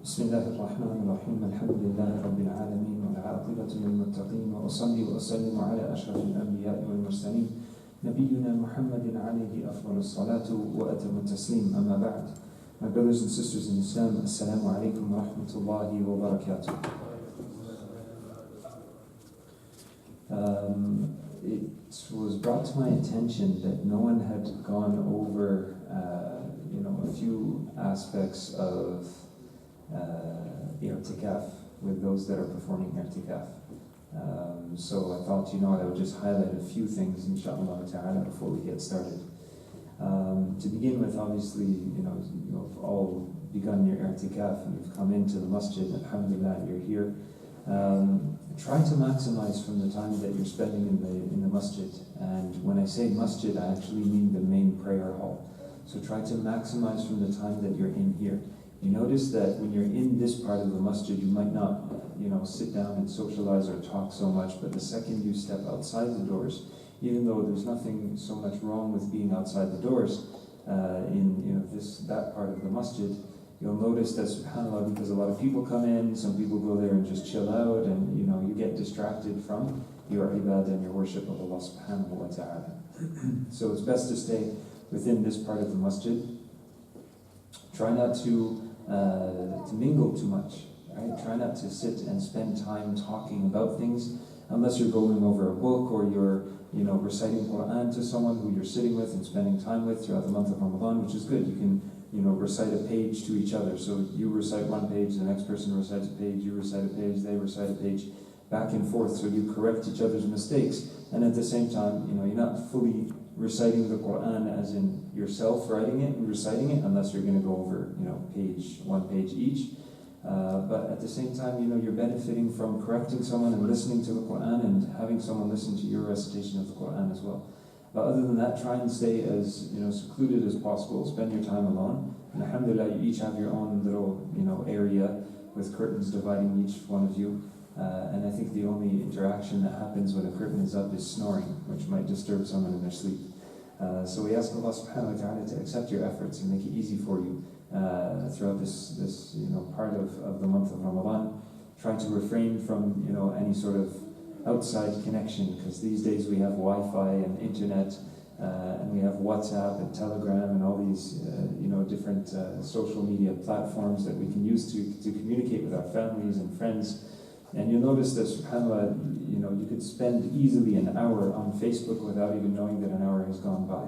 بسم الله الرحمن الرحيم الحمد لله رب العالمين والعاقبة للمتقين وأصلي وأسلم على أشرف الأنبياء والمرسلين نبينا محمد عليه أفضل الصلاة وأتم التسليم أما بعد. My brothers and sisters in Islam, Assalamu alaikum wa rahmatullahi wa barakatuh. It was brought to my attention that no one had gone over a few aspects of i'tikaf with those that are performing i'tikaf. So I thought, I would just highlight a few things, inshaAllah ta'ala, before we get started. To begin with, obviously, you've all begun your i'tikaf and you've come into the masjid, alhamdulillah, you're here. Try to maximize from the time that you're spending in the masjid. And when I say masjid, I actually mean the main prayer hall. So try to maximize from the time that you're in here. You notice that when you're in this part of the masjid, you might not, sit down and socialize or talk so much, but the second you step outside the doors, even though there's nothing so much wrong with being outside the doors, that part of the masjid, you'll notice that, subhanAllah, because a lot of people come in, some people go there and just chill out, and you get distracted from your ibadah and your worship of Allah subhanahu wa ta'ala. So it's best to stay within this part of the masjid. Try not to mingle too much, right? Try not to sit and spend time talking about things unless you're going over a book or you're reciting Quran to someone who you're sitting with and spending time with throughout the month of Ramadan, which is good. You can recite a page to each other. So you recite one page, the next person recites a page, you recite a page, they recite a page, back and forth, so you correct each other's mistakes. And at the same time, you're not fully reciting the Quran as in yourself writing it and reciting it, unless you're going to go over, one page each. But at the same time, you're benefiting from correcting someone and listening to the Quran and having someone listen to your recitation of the Quran as well. But other than that, try and stay as secluded as possible. Spend your time alone. And alhamdulillah, you each have your own little area with curtains dividing each one of you. And I think the only interaction that happens when a curtain is up is snoring, which might disturb someone in their sleep. So we ask Allah subhanahu wa ta'ala to accept your efforts and make it easy for you throughout this part of the month of Ramadan. Try to refrain from any sort of outside connection, because these days we have Wi-Fi and internet, and we have WhatsApp and Telegram and all these different social media platforms that we can use to communicate with our families and friends. And you'll notice that, subhanAllah, you could spend easily an hour on Facebook without even knowing that an hour has gone by,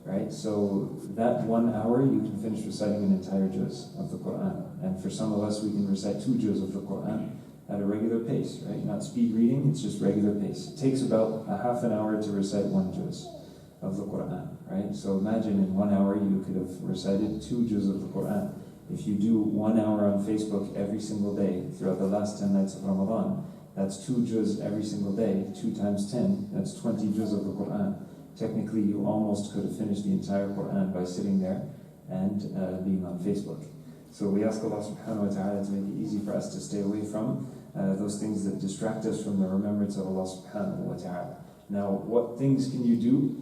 right? So that 1 hour, you can finish reciting an entire juz of the Quran. And for some of us, we can recite 2 juz of the Quran at a regular pace, right? Not speed reading, it's just regular pace. It takes about a half an hour to recite 1 juz of the Quran, right? So imagine in 1 hour, you could have recited 2 juz of the Quran. If you do 1 hour on Facebook every single day throughout the last 10 nights of Ramadan, that's 2 juz every single day. 2 times 10, that's 20 juz of the Quran. Technically, you almost could have finished the entire Quran by sitting there and being on Facebook. So we ask Allah subhanahu wa ta'ala to make it easy for us to stay away from those things that distract us from the remembrance of Allah subhanahu wa ta'ala. Now, what things can you do?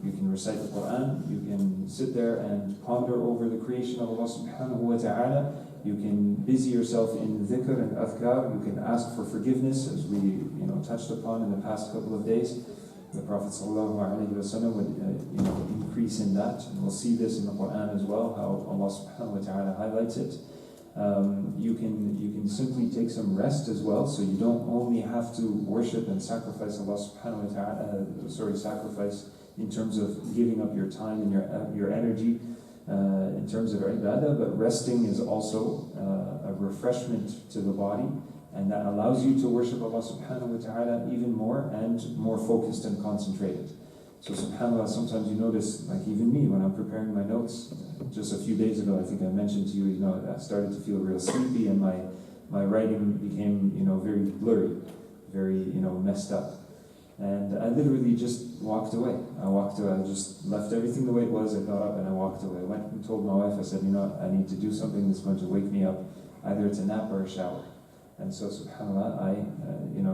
You can recite the Quran, you can sit there and ponder over the creation of Allah subhanahu wa ta'ala, you can busy yourself in dhikr and adhkar, you can ask for forgiveness, as we touched upon in the past couple of days. The Prophet ﷺ would increase in that, and we'll see this in the Quran as well, how Allah subhanahu wa ta'ala highlights it. You can simply take some rest as well, so you don't only have to worship and sacrifice Allah subhanahu wa ta'ala, sacrifice in terms of giving up your time and your energy in terms of ibadah, but resting is also a refreshment to the body, and that allows you to worship Allah subhanahu wa ta'ala even more and more focused and concentrated. So subhanAllah, sometimes you notice, like even me, when I'm preparing my notes, just a few days ago, I think I mentioned to you, I started to feel real sleepy, and my writing became, very blurry, very, messed up. And I literally just walked away. I just left everything the way it was. I got up and I walked away. I went and told my wife, I said, I need to do something that's going to wake me up. Either it's a nap or a shower. And so, subhanAllah, I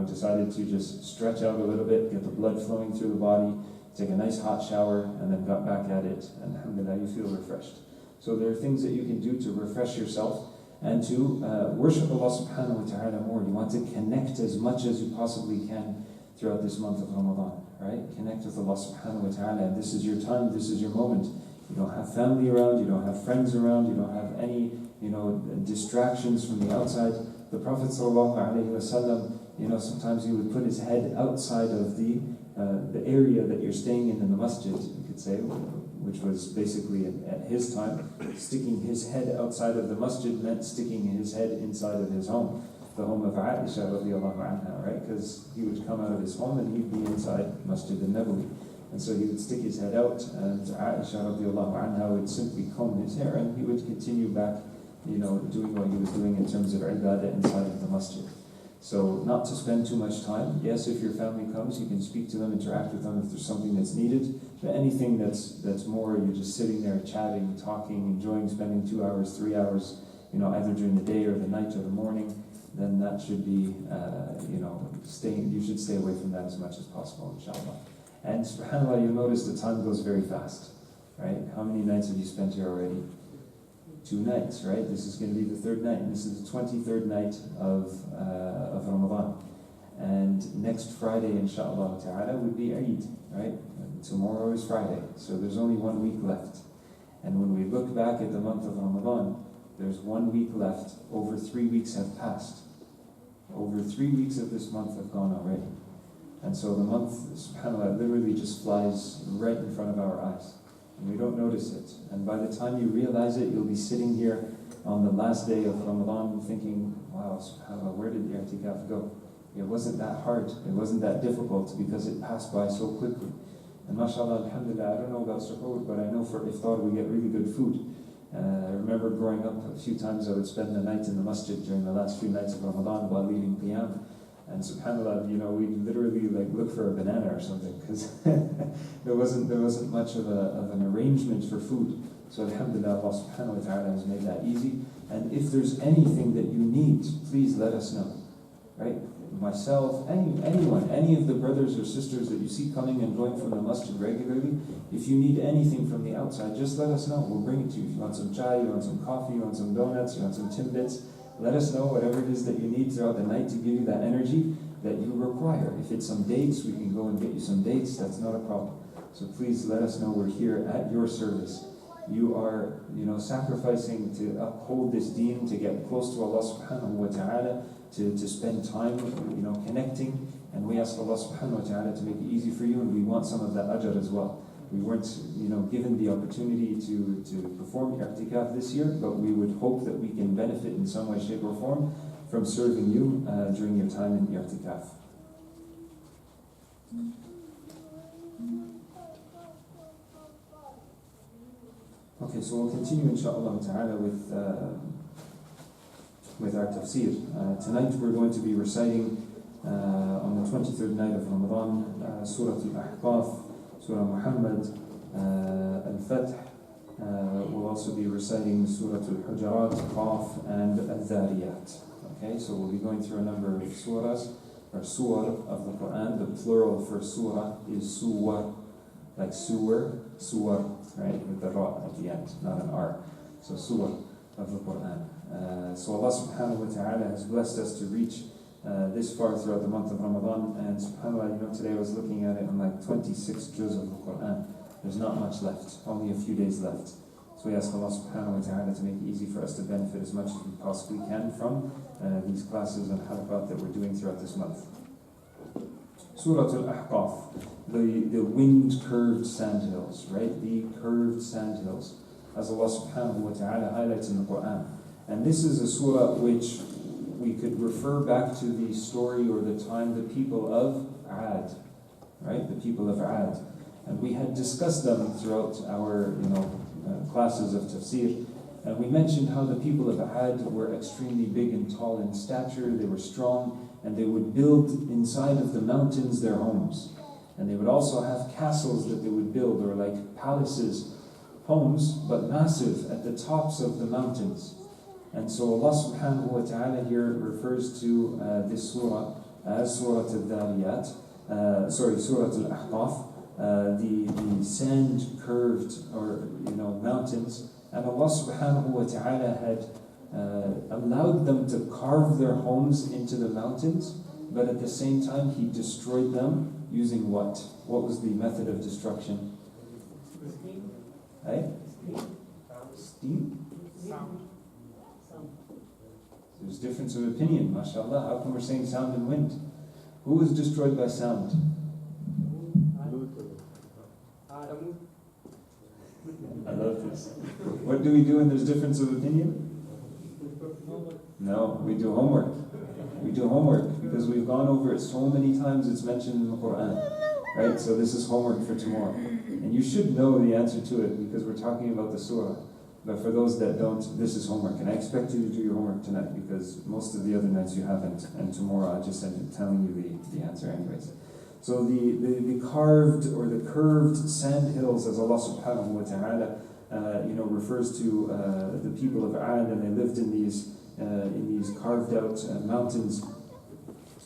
decided to just stretch out a little bit, get the blood flowing through the body, take a nice hot shower, and then got back at it. And alhamdulillah, you feel refreshed. So there are things that you can do to refresh yourself. and to worship Allah subhanahu wa ta'ala more. You want to connect as much as you possibly can throughout this month of Ramadan, right? Connect with Allah subhanahu wa ta'ala, and this is your time, this is your moment. You don't have family around, you don't have friends around, you don't have any, distractions from the outside. The Prophet sallallahu alaihi wasallam, sometimes he would put his head outside of the area that you're staying in the masjid, you could say, which was basically at his time, sticking his head outside of the masjid meant sticking his head inside of his home, the home of Aisha radiallahu anha, right? Because he would come out of his home and he'd be inside Masjid al-Nabawi. And so he would stick his head out, and Aisha radiallahu anha would simply comb his hair, and he would continue back, doing what he was doing in terms of ibadah inside of the masjid. So not to spend too much time. Yes, if your family comes, you can speak to them, interact with them if there's something that's needed. But anything that's more, you're just sitting there chatting, talking, enjoying spending 2 hours, 3 hours, either during the day or the night or the morning, then that should be, you should stay away from that as much as possible, inshallah. And subhanAllah, you'll notice the time goes very fast, right? How many nights have you spent here already? 2 nights, right? This is going to be the 3rd night, and this is the 23rd night of Ramadan. And next Friday, inshallah ta'ala, would be Eid, right? And tomorrow is Friday, so there's only 1 week left. And when we look back at the month of Ramadan, there's 1 week left. Over 3 weeks have passed. Over 3 weeks of this month have gone already. And so the month, subhanAllah, literally just flies right in front of our eyes. And we don't notice it. And by the time you realize it, you'll be sitting here on the last day of Ramadan thinking, wow, subhanAllah, where did the i'tikaf go? It wasn't that hard, it wasn't that difficult, because it passed by so quickly. And mashallah, alhamdulillah, I don't know about suhoor, but I know for iftar we get really good food. I remember growing up, a few times I would spend the night in the masjid during the last few nights of Ramadan while leading qiyam. And subhanAllah, we'd literally look for a banana or something, because there wasn't much of an arrangement for food. So alhamdulillah, Allah subhanahu wa ta'ala has made that easy. And if there's anything that you need, please let us know, right? Myself, anyone, any of the brothers or sisters that you see coming and going from the masjid regularly, if you need anything from the outside, just let us know. We'll bring it to you. If you want some chai, you want some coffee, you want some donuts, you want some timbits, let us know whatever it is that you need throughout the night to give you that energy that you require. If it's some dates, we can go and get you some dates. That's not a problem. So please let us know. We're here at your service. You are, sacrificing to uphold this deen, to get close to Allah subhanahu wa ta'ala, to spend time, connecting. And we ask Allah subhanahu wa ta'ala to make it easy for you, and we want some of that ajr as well. We weren't, given the opportunity to perform i'tikaf this year, but we would hope that we can benefit in some way, shape, or form from serving you during your time in i'tikaf. Okay, so we'll continue inshaAllah ta'ala with our tafsir. Tonight we're going to be reciting on the 23rd night of Ramadan, Surah Al-Ahqaf, Surah Muhammad, Al-Fath. We'll also be reciting Surah Al-Hujarat, Qaf, and Al-Dhariyat. Okay, so we'll be going through a number of surahs, or surah of the Quran. The plural for surah is suwar, like suwar, right, with the ra at the end, not an r. So surah of the Quran. So Allah subhanahu wa ta'ala has blessed us to reach this far throughout the month of Ramadan, and subhanAllah, today I was looking at it, I'm 26 juz of the Quran. There's not much left, only a few days left. So we ask Allah subhanahu wa ta'ala to make it easy for us to benefit as much as we possibly can from these classes and halaqat that we're doing throughout this month. Surah Al-Ahqaf, the wind-curved sandhills, right? The curved sandhills, as Allah subhanahu wa ta'ala highlights in the Quran. And this is a surah which we could refer back to the story or the time the people of Ad, right? The people of Ad. And we had discussed them throughout our classes of tafsir. And we mentioned how the people of Ad were extremely big and tall in stature, they were strong, and they would build inside of the mountains their homes. And they would also have castles that they would build, or like palaces, homes, but massive at the tops of the mountains. And so Allah subhanahu wa ta'ala here refers to this surah as Surah Al-Dhariyat, Surah Al-Ahqaf, the sand curved or mountains. And Allah subhanahu wa ta'ala had allowed them to carve their homes into the mountains, but at the same time He destroyed them using what? What was the method of destruction? Hey? Steam? There's difference of opinion, mashallah. How come we're saying sound and wind? Who was destroyed by sound? I love this. What do we do when there's difference of opinion? No, we do homework. We do homework because we've gone over it so many times it's mentioned in the Quran. Right? So this is homework for tomorrow. And you should know the answer to it because we're talking about the surah. But for those that don't, this is homework. And I expect you to do your homework tonight because most of the other nights you haven't. And tomorrow I just ended telling you the answer anyways. So the carved or the curved sand hills, as Allah subhanahu wa ta'ala refers to the people of Ad, and they lived in these carved out mountains.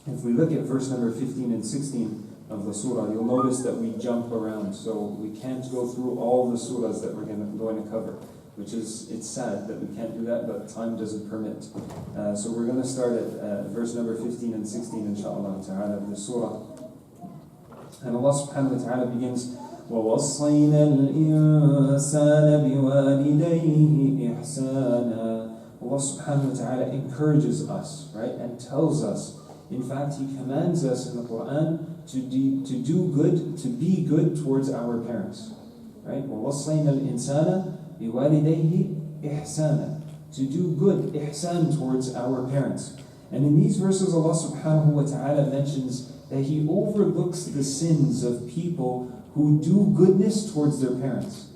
If we look at verse number 15 and 16 of the surah, you'll notice that we jump around. So we can't go through all the surahs that we're going to cover, which is, it's sad that we can't do that, but time doesn't permit. So we're going to start at verse number 15 and 16, inshaAllah ta'ala, of the surah. And Allah subhanahu wa ta'ala begins, وَوَصَّيْنَا الْإِنسَانَ بِوَالِدَيْهِ إِحْسَانًا. Allah subhanahu wa ta'ala encourages us, right, and tells us. In fact, He commands us in the Quran to do good, to be good towards our parents. Right? وَوَصَّيْنَا الْإِنسَانَ بِوَالِدَيْهِ إِحْسَانًا. To do good, ihsan, towards our parents. And in these verses, Allah subhanahu wa ta'ala mentions that He overlooks the sins of people who do goodness towards their parents.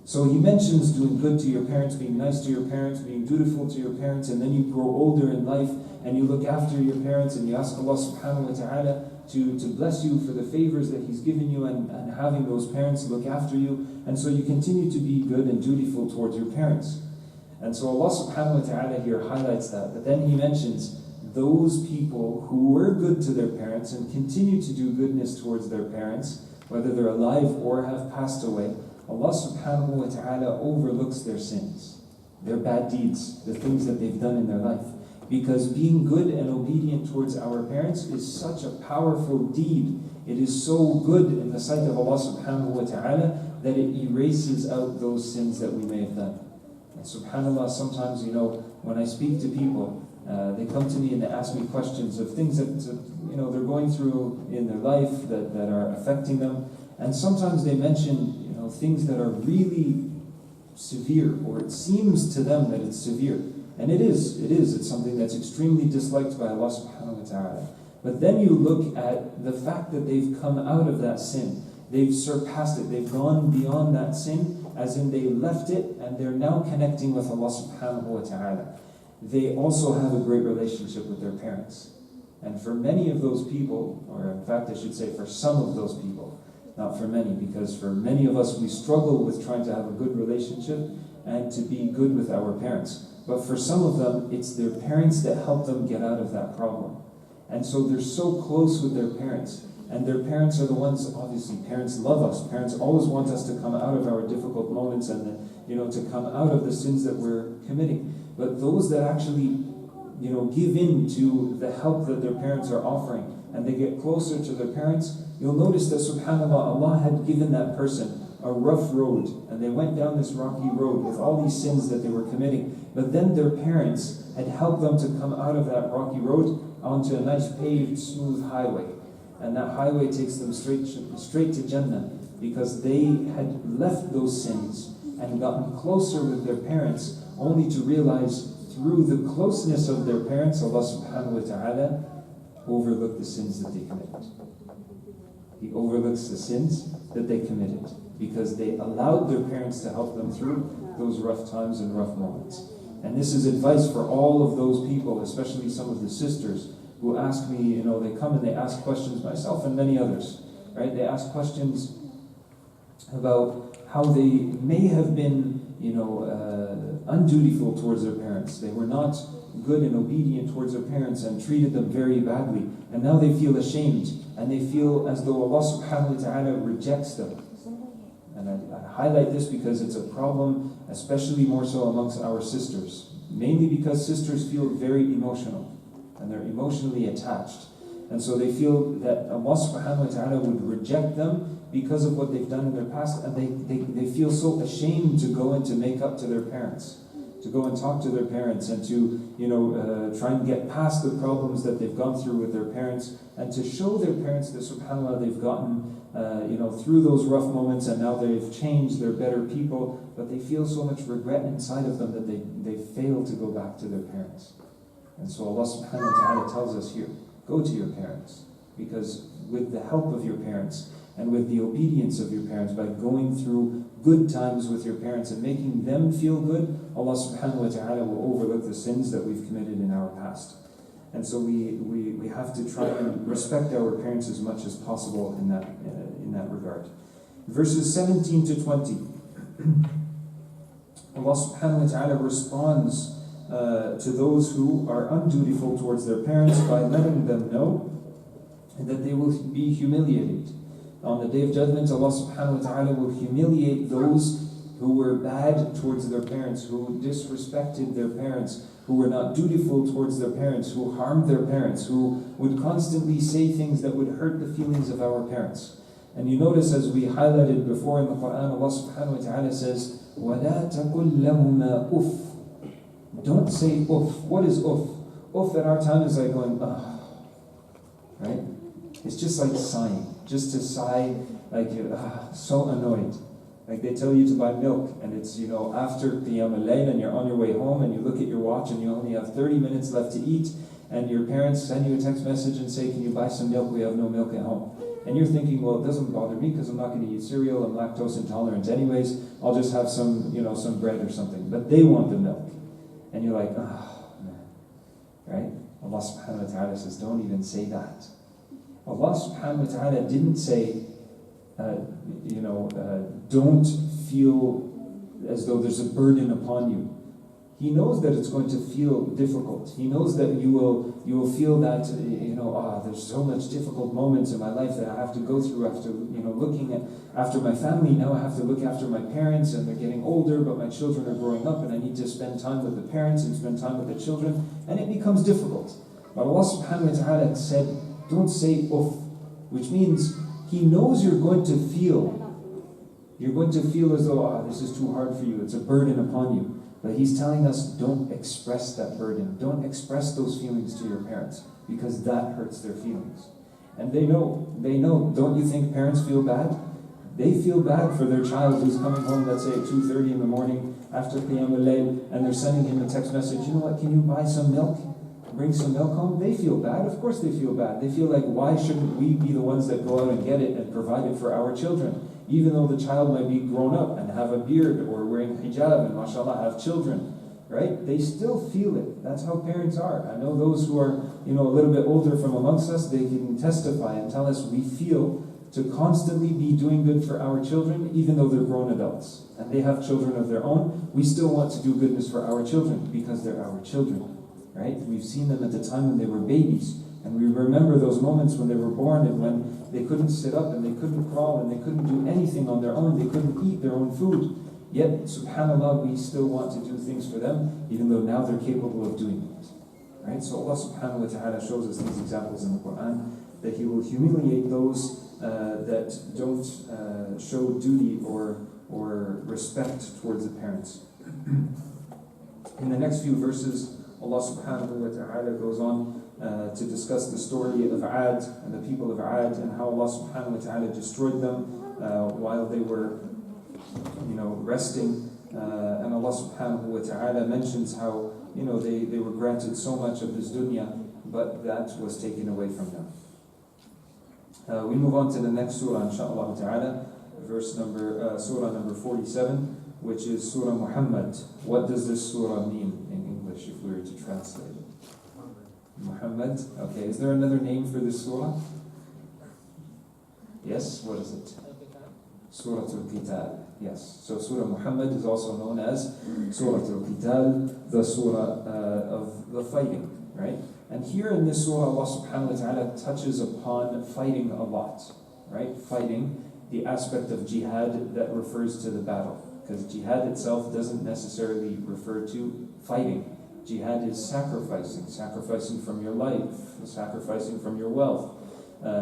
So He mentions doing good to your parents, being nice to your parents, being dutiful to your parents, and then you grow older in life and you look after your parents and you ask Allah subhanahu wa ta'ala to bless you for the favors that He's given you and having those parents look after you. And so you continue to be good and dutiful towards your parents. And so Allah subhanahu wa ta'ala here highlights that. But then He mentions those people who were good to their parents and continue to do goodness towards their parents, whether they're alive or have passed away, Allah subhanahu wa ta'ala overlooks their sins, their bad deeds, the things that they've done in their life. Because being good and obedient towards our parents is such a powerful deed. It is so good in the sight of Allah subhanahu wa ta'ala that it erases out those sins that we may have done. And subhanAllah, sometimes, when I speak to people, they come to me and they ask me questions of things that they're going through in their life that are affecting them. And sometimes they mention things that are really severe, or it seems to them that it's severe. And it is. It's something that's extremely disliked by Allah subhanahu wa ta'ala. But then you look at the fact that they've come out of that sin. They've surpassed it. They've gone beyond that sin, as in they left it and they're now connecting with Allah subhanahu wa ta'ala. They also have a great relationship with their parents. And for many of those people, or in fact I should say for some of those people, not for many, because for many of us we struggle with trying to have a good relationship and to be good with our parents. But for some of them, it's their parents that help them get out of that problem. And so they're so close with their parents. And their parents are the ones, obviously, parents love us. Parents always want us to come out of our difficult moments and to come out of the sins that we're committing. But those that actually, give in to the help that their parents are offering, and they get closer to their parents, you'll notice that subhanAllah, Allah had given that person a rough road, and they went down this rocky road with all these sins that they were committing. But then their parents had helped them to come out of that rocky road onto a nice paved, smooth highway. And that highway takes them straight to Jannah, because they had left those sins and gotten closer with their parents, only to realize through the closeness of their parents, Allah subhanahu wa ta'ala overlooked the sins that they committed. He overlooks the sins that they committed because they allowed their parents to help them through those rough times and rough moments. And this is advice for all of those people, especially some of the sisters who ask me, they come and they ask questions, myself and many others, right? They ask questions about how they may have been, undutiful towards their parents. They were not good and obedient towards their parents and treated them very badly. And now they feel ashamed and they feel as though Allah subhanahu wa ta'ala rejects them. And I highlight this because it's a problem, especially more so amongst our sisters. mainly because sisters feel very emotional and they're emotionally attached. And so they feel that Allah subhanahu wa ta'ala would reject them because of what they've done in their past, and they feel so ashamed to go and to make up to their parents, to go and talk to their parents and to try and get past the problems that they've gone through with their parents, and to show their parents that subhanAllah they've gotten through those rough moments and now they've changed, they're better people, but they feel so much regret inside of them that they fail to go back to their parents. And so Allah subhanahu wa ta'ala tells us here, go to your parents, because with the help of your parents and with the obedience of your parents, by going through good times with your parents and making them feel good, Allah subhanahu wa ta'ala will overlook the sins that we've committed in our past. And so we have to try and respect our parents as much as possible in that regard. Verses 17 to 20, Allah subhanahu wa ta'ala responds to those who are undutiful towards their parents by letting them know that they will be humiliated. On the Day of Judgment, Allah subhanahu wa ta'ala will humiliate those who were bad towards their parents, who disrespected their parents, who were not dutiful towards their parents, who harmed their parents, who would constantly say things that would hurt the feelings of our parents. And you notice, as we highlighted before in the Quran, Allah subhanahu wa ta'ala says, وَلَا تَقُلْ لَهُمَا أُفْ. Don't say uff. What is uff? Uff at our time is like going, ugh. Right? It's just like sighing. Just to sigh, like you're so annoyed. Like they tell you to buy milk, and it's after Qiyam al-Layl, and you're on your way home, and you look at your watch, and you only have 30 minutes left to eat, and your parents send you a text message and say, can you buy some milk? We have no milk at home. And you're thinking, well, it doesn't bother me because I'm not going to eat cereal, I'm lactose intolerant anyways, I'll just have some bread or something. But they want the milk. And you're like, man. Right? Allah subhanahu wa ta'ala says, don't even say that. Allah subhanahu wa ta'ala didn't say, don't feel as though there's a burden upon you. He knows that it's going to feel difficult. He knows that you will feel that, there's so much difficult moments in my life that I have to go through after, looking after my family. Now I have to look after my parents, and they're getting older, but my children are growing up, and I need to spend time with the parents and spend time with the children, and it becomes difficult. But Allah subhanahu wa ta'ala said, don't say uff, which means He knows you're going to feel as though, this is too hard for you, it's a burden upon you. But He's telling us, don't express that burden. Don't express those feelings to your parents, because that hurts their feelings. And they know. Don't you think parents feel bad? They feel bad for their child who's coming home, let's say at 2:30 in the morning after Qiyam al-Layl, and they're sending him a text message, you know what, can you buy some milk? Bring some milk home? They feel bad. Of course they feel bad. They feel like, why shouldn't we be the ones that go out and get it and provide it for our children? Even though the child might be grown up and have a beard or wearing hijab and mashallah have children, right? They still feel it. That's how parents are. I know those who are, a little bit older from amongst us, they can testify and tell us we feel to constantly be doing good for our children, even though they're grown adults and they have children of their own. We still want to do goodness for our children because they're our children. Right? We've seen them at the time when they were babies, and we remember those moments when they were born and when they couldn't sit up and they couldn't crawl and they couldn't do anything on their own, they couldn't eat their own food. Yet, subhanAllah, we still want to do things for them, even though now they're capable of doing it. Right? So Allah subhanahu wa ta'ala shows us these examples in the Quran, that He will humiliate those that don't show duty or respect towards the parents. In the next few verses, Allah subhanahu wa ta'ala goes on to discuss the story of Ad and the people of Ad, and how Allah subhanahu wa ta'ala destroyed them while they were resting. And Allah subhanahu wa ta'ala mentions how they were granted so much of this dunya, but that was taken away from them. We move on to the next surah, inshaAllah ta'ala, surah number 47, which is Surah Muhammad. What does this surah mean in English if we were to translate it? Muhammad. Okay, is there another name for this surah? Yes, what is it? Surah Al-Qital. Yes, so Surah Muhammad is also known as Surah Al-Qital, the surah of the fighting, right? And here in this surah, Allah subhanahu wa ta'ala touches upon fighting a lot, right? Fighting, the aspect of jihad that refers to the battle. Because jihad itself doesn't necessarily refer to fighting. Jihad is sacrificing from your life, sacrificing from your wealth,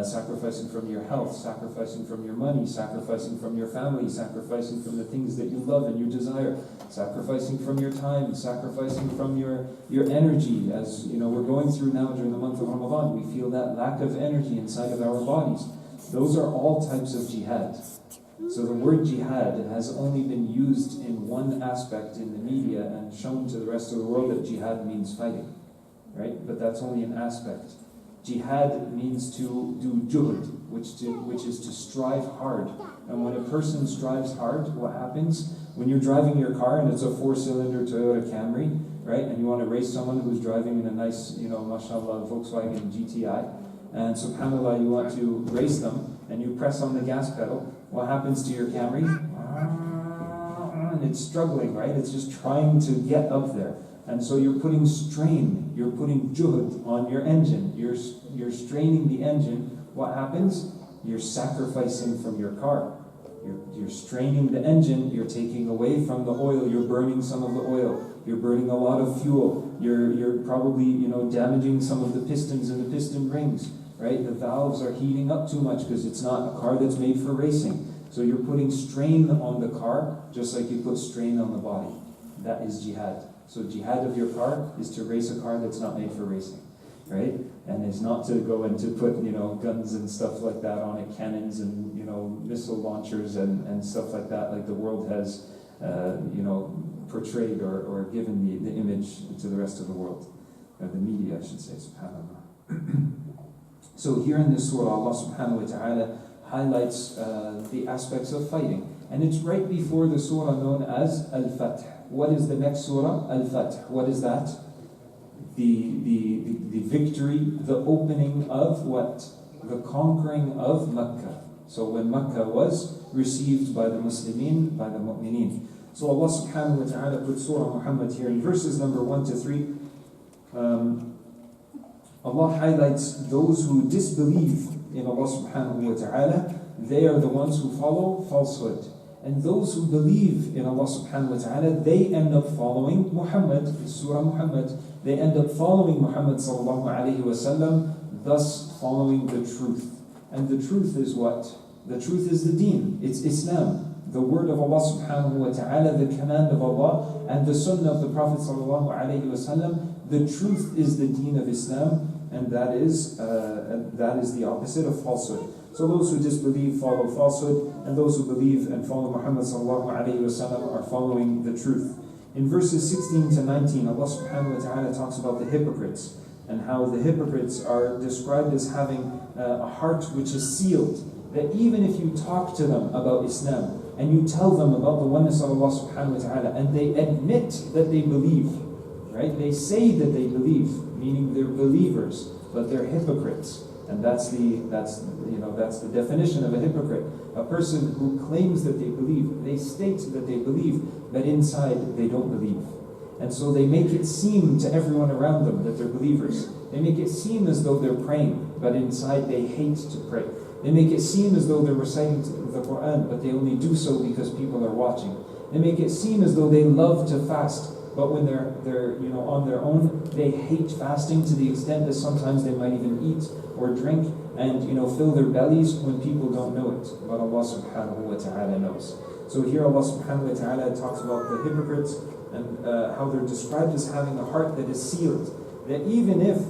sacrificing from your health, sacrificing from your money, sacrificing from your family, sacrificing from the things that you love and you desire, sacrificing from your time, sacrificing from your energy. As you know, we're going through now during the month of Ramadan, we feel that lack of energy inside of our bodies. Those are all types of jihad. So the word jihad has only been used in one aspect in the media and shown to the rest of the world that jihad means fighting, right? But that's only an aspect. Jihad means to do juhd, which is to strive hard. And when a person strives hard, what happens? When you're driving your car and it's a 4-cylinder Toyota Camry, right? And you want to race someone who's driving in a nice, mashallah, Volkswagen GTI, and subhanAllah, you want to race them, and you press on the gas pedal, what happens to your Camry? And it's struggling, right? It's just trying to get up there. And so you're putting strain, you're putting juhd on your engine, you're straining the engine. What happens? You're sacrificing from your car. You're straining the engine, you're taking away from the oil, you're burning some of the oil, you're burning a lot of fuel, you're probably damaging some of the pistons and the piston rings, right? The valves are heating up too much because it's not a car that's made for racing. So you're putting strain on the car just like you put strain on the body. That is jihad. So jihad of your car is to race a car that's not made for racing, right? And it's not to go and to put, guns and stuff like that on it, cannons and, missile launchers and stuff like that, like the world has, portrayed or given the image to the rest of the world. Or the media, I should say, subhanAllah. So here in this surah, Allah subhanahu wa ta'ala highlights the aspects of fighting. And it's right before the surah known as Al-Fath. What is the next surah? Al-Fath. What is that? The victory, the opening of what? The conquering of Makkah. So when Makkah was received by the Muslimin, by the Mu'mineen. So Allah subhanahu wa ta'ala put Surah Muhammad here in verses number 1 to 3. Allah highlights those who disbelieve in Allah subhanahu wa ta'ala. They are the ones who follow falsehood. And those who believe in Allah subhanahu wa ta'ala, they end up following Muhammad, Surah Muhammad. They end up following Muhammad sallallahu alayhi wa sallam, thus following the truth. And the truth is what? The truth is the deen. It's Islam. The word of Allah subhanahu wa ta'ala, the command of Allah, and the sunnah of the Prophet sallallahu alayhi wa sallam. The truth is the deen of Islam, and that is the opposite of falsehood. So those who disbelieve follow falsehood, and those who believe and follow Muhammad sallallahu alayhi wa sallam are following the truth. In verses 16 to 19, Allah subhanahu wa ta'ala talks about the hypocrites, and how the hypocrites are described as having a heart which is sealed. That even if you talk to them about Islam, and you tell them about the oneness of Allah subhanahu wa ta'ala, and they admit that they believe, right? They say that they believe, meaning they're believers, but they're hypocrites. And that's the definition of a hypocrite. A person who claims that they believe, they state that they believe, but inside they don't believe. And so they make it seem to everyone around them that they're believers. They make it seem as though they're praying, but inside they hate to pray. They make it seem as though they're reciting the Quran, but they only do so because people are watching. They make it seem as though they love to fast, but when they're on their own, they hate fasting to the extent that sometimes they might even eat or drink and fill their bellies when people don't know it. But Allah subhanahu wa ta'ala knows. So here Allah subhanahu wa ta'ala talks about the hypocrites and how they're described as having a heart that is sealed. That even if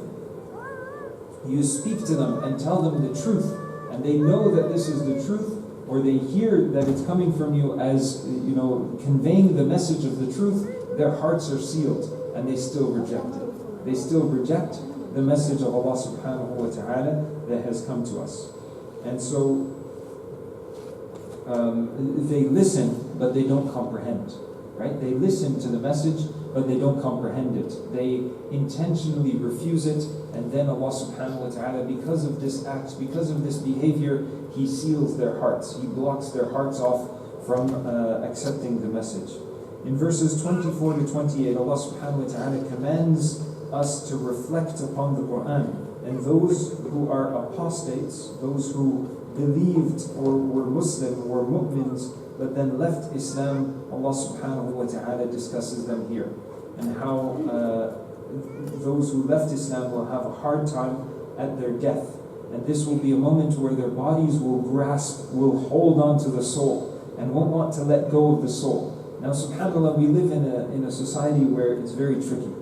you speak to them and tell them the truth, and they know that this is the truth, or they hear that it's coming from you as conveying the message of the truth, their hearts are sealed and they still reject it. They still reject the message of Allah subhanahu wa ta'ala that has come to us. And so they listen, but they don't comprehend. Right? They listen to the message, but they don't comprehend it. They intentionally refuse it, and then Allah subhanahu wa ta'ala, because of this act, because of this behavior, He seals their hearts. He blocks their hearts off from accepting the message. In verses 24 to 28, Allah subhanahu wa ta'ala commands us to reflect upon the Quran. And those who are apostates, those who believed or were Muslim, were mu'mins, but then left Islam, Allah subhanahu wa ta'ala discusses them here. And how those who left Islam will have a hard time at their death. And this will be a moment where their bodies will will hold on to the soul and won't want to let go of the soul. Now, subhanAllah, we live in a society where it's very tricky.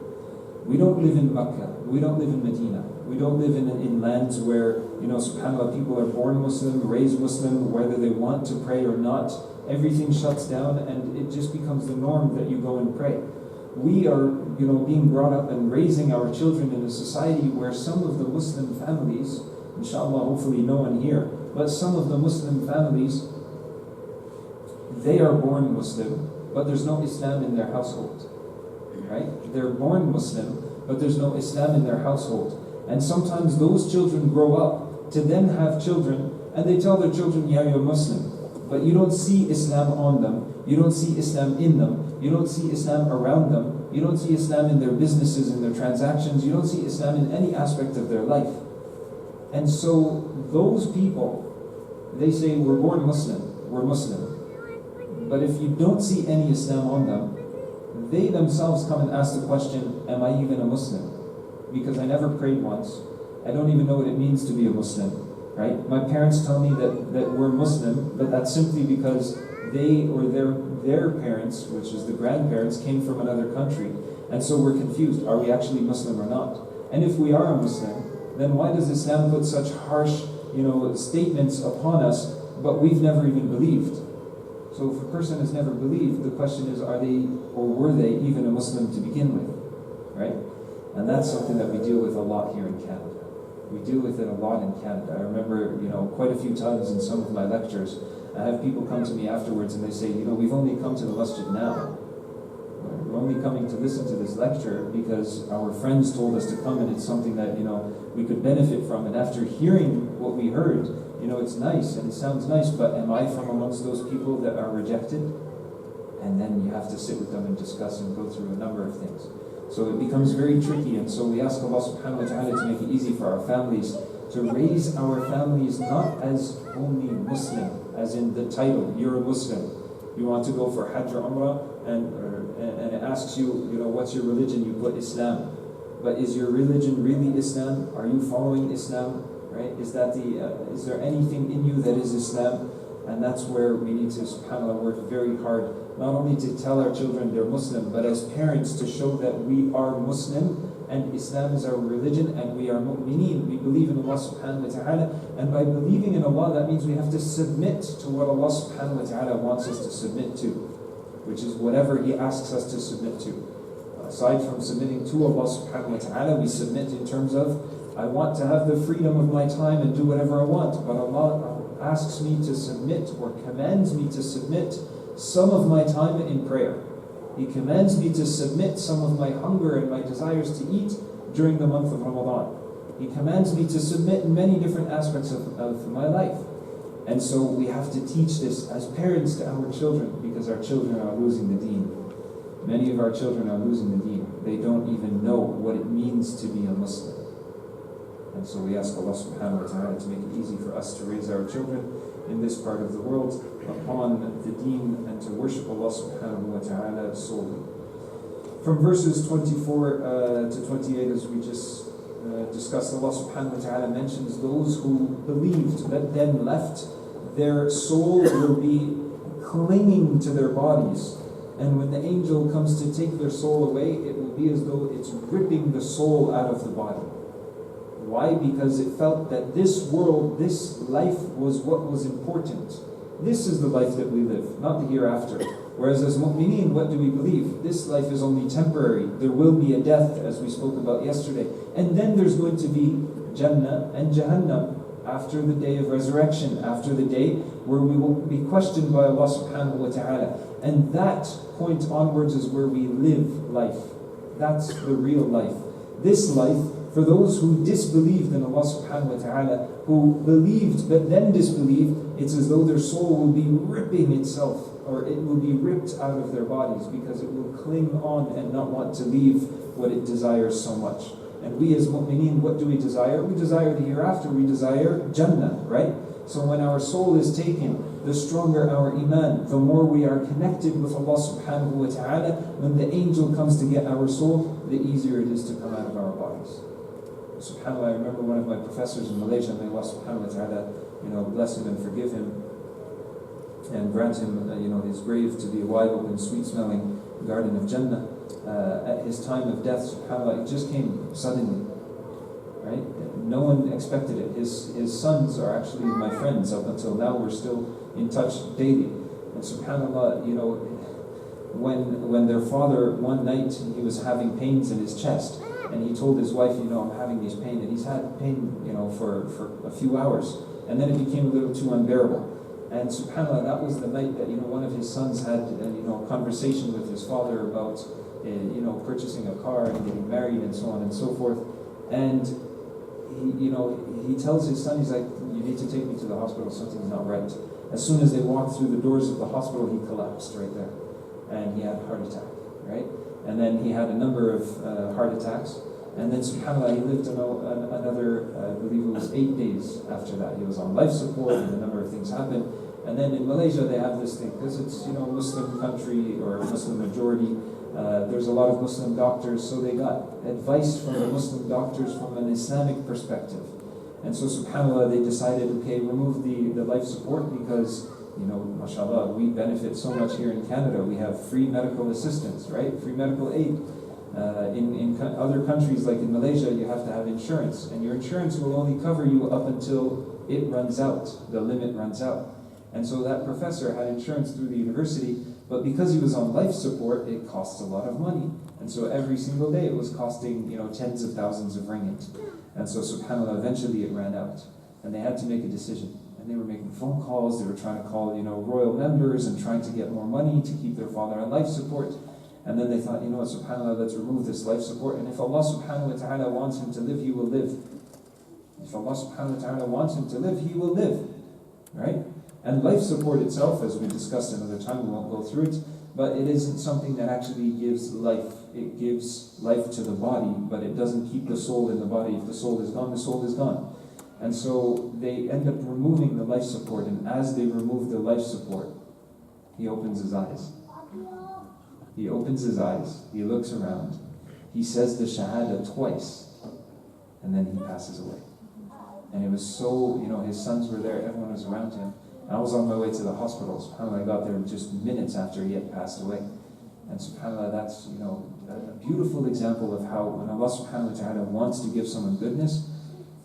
We don't live in Mecca, we don't live in Medina, we don't live in lands where, subhanAllah, people are born Muslim, raised Muslim, whether they want to pray or not. Everything shuts down and it just becomes the norm that you go and pray. We are, being brought up and raising our children in a society where some of the Muslim families, inshallah, hopefully no one here, but some of the Muslim families, they are born Muslim, but there's no Islam in their household. Right? They're born Muslim, but there's no Islam in their household. And sometimes those children grow up to then have children, and they tell their children, yeah, you're Muslim. But you don't see Islam on them, you don't see Islam in them, you don't see Islam around them, you don't see Islam in their businesses, in their transactions, you don't see Islam in any aspect of their life. And so those people, they say, we're born Muslim, we're Muslim. But if you don't see any Islam on them, they themselves come and ask the question, am I even a Muslim? Because I never prayed once. I don't even know what it means to be a Muslim, right? My parents tell me that we're Muslim, but that's simply because they or their parents, which is the grandparents, came from another country. And so we're confused, are we actually Muslim or not? And if we are a Muslim, then why does Islam put such harsh, statements upon us, but we've never even believed? So if a person has never believed, the question is, are they or were they even a Muslim to begin with, right? And that's something that we deal with a lot here in Canada. We deal with it a lot in Canada. I remember, quite a few times in some of my lectures, I have people come to me afterwards and they say, we've only come to the masjid now. We're only coming to listen to this lecture because our friends told us to come and it's something that, we could benefit from. And after hearing what we heard, it's nice and it sounds nice, but am I from amongst those people that are rejected? And then you have to sit with them and discuss and go through a number of things. So it becomes very tricky, and so we ask Allah subhanahu wa ta'ala to make it easy for our families, to raise our families not as only Muslim, as in the title, you're a Muslim. You want to go for Hajj or Umrah, and it asks you, what's your religion? You put Islam. But is your religion really Islam? Are you following Islam? Right? Is there anything in you that is Islam? And that's where we need to, subhanAllah, work very hard, not only to tell our children they're Muslim, but as parents to show that we are Muslim, and Islam is our religion, and we are mu'mineen, we believe in Allah subhanahu wa ta'ala, and by believing in Allah, that means we have to submit to what Allah subhanahu wa ta'ala wants us to submit to, which is whatever He asks us to submit to. Aside from submitting to Allah subhanahu wa ta'ala, we submit in terms of, I want to have the freedom of my time and do whatever I want, but Allah asks me to submit or commands me to submit some of my time in prayer. He commands me to submit some of my hunger and my desires to eat during the month of Ramadan. He commands me to submit in many different aspects of my life. And so we have to teach this as parents to our children, because our children are losing the deen. Many of our children are losing the deen. They don't even know what it means to be a Muslim. And so we ask Allah subhanahu wa ta'ala to make it easy for us to raise our children in this part of the world upon the deen and to worship Allah subhanahu wa ta'ala solely. From verses 24 to 28, as we just discussed, Allah subhanahu wa ta'ala mentions those who believed but then left. Their soul will be clinging to their bodies. And when the angel comes to take their soul away, it will be as though it's ripping the soul out of the body. Why? Because it felt that this world, this life was what was important. This is the life that we live, not the hereafter. Whereas as mu'mineen, what do we believe? This life is only temporary. There will be a death, as we spoke about yesterday. And then there's going to be Jannah and Jahannam after the day of resurrection, after the day where we will be questioned by Allah subhanahu wa ta'ala. And that point onwards is where we live life. That's the real life. This life, for those who disbelieved in Allah subhanahu wa ta'ala, who believed but then disbelieved, it's as though their soul will be ripping itself, or it will be ripped out of their bodies, because it will cling on and not want to leave what it desires so much. And we as mu'mineen, what do we desire? We desire the hereafter, we desire Jannah, right? So when our soul is taken, the stronger our iman, the more we are connected with Allah subhanahu wa ta'ala. When the angel comes to get our soul, the easier it is to come out of our bodies. SubhanAllah, I remember one of my professors in Malaysia, may Allah subhanahu wa ta'ala, bless him and forgive him, and grant him, his grave to be a wide open, sweet-smelling garden of Jannah. At his time of death, subhanAllah, it just came suddenly, right? No one expected it. His sons are actually my friends up until now. We're still in touch daily. And subhanAllah, when their father, one night, he was having pains in his chest, and he told his wife, I'm having these pains, and he's had pain, for a few hours, and then it became a little too unbearable. And subhanAllah, that was the night that, one of his sons had, a conversation with his father about, purchasing a car and getting married and so on and so forth. And he tells his son, he's like, you need to take me to the hospital, something's not right. As soon as they walked through the doors of the hospital, he collapsed right there. And he had a heart attack, right? And then he had a number of heart attacks. And then subhanAllah, he lived another, I believe it was 8 days after that. He was on life support and a number of things happened. And then in Malaysia, they have this thing, because it's, Muslim country or Muslim majority, there's a lot of Muslim doctors, so they got advice from the Muslim doctors from an Islamic perspective. And so subhanAllah, they decided, okay, remove the life support because, mashallah, we benefit so much here in Canada. We have free medical assistance, right? Free medical aid. In other countries, like in Malaysia, you have to have insurance, and your insurance will only cover you up until it runs out, the limit runs out. And so that professor had insurance through the university, but because he was on life support, it cost a lot of money. And so every single day it was costing, tens of thousands of ringgit. And so subhanAllah, eventually it ran out. And they had to make a decision. And they were making phone calls, they were trying to call, royal members and trying to get more money to keep their father on life support. And then they thought, what, subhanAllah, let's remove this life support. And if Allah subhanahu wa ta'ala wants him to live, he will live. If Allah subhanahu wa ta'ala wants him to live, he will live. Right? And life support itself, as we discussed another time, we won't go through it, but it isn't something that actually gives life. It gives life to the body, but it doesn't keep the soul in the body. If the soul is gone, the soul is gone. And so they end up removing the life support, and as they remove the life support, he opens his eyes. He opens his eyes, he looks around, he says the Shahada twice, and then he passes away. And it was so, his sons were there, everyone was around him. I was on my way to the hospital. SubhanAllah, I got there just minutes after he had passed away. And subhanAllah, that's, a beautiful example of how when Allah subhanahu wa ta'ala wants to give someone goodness,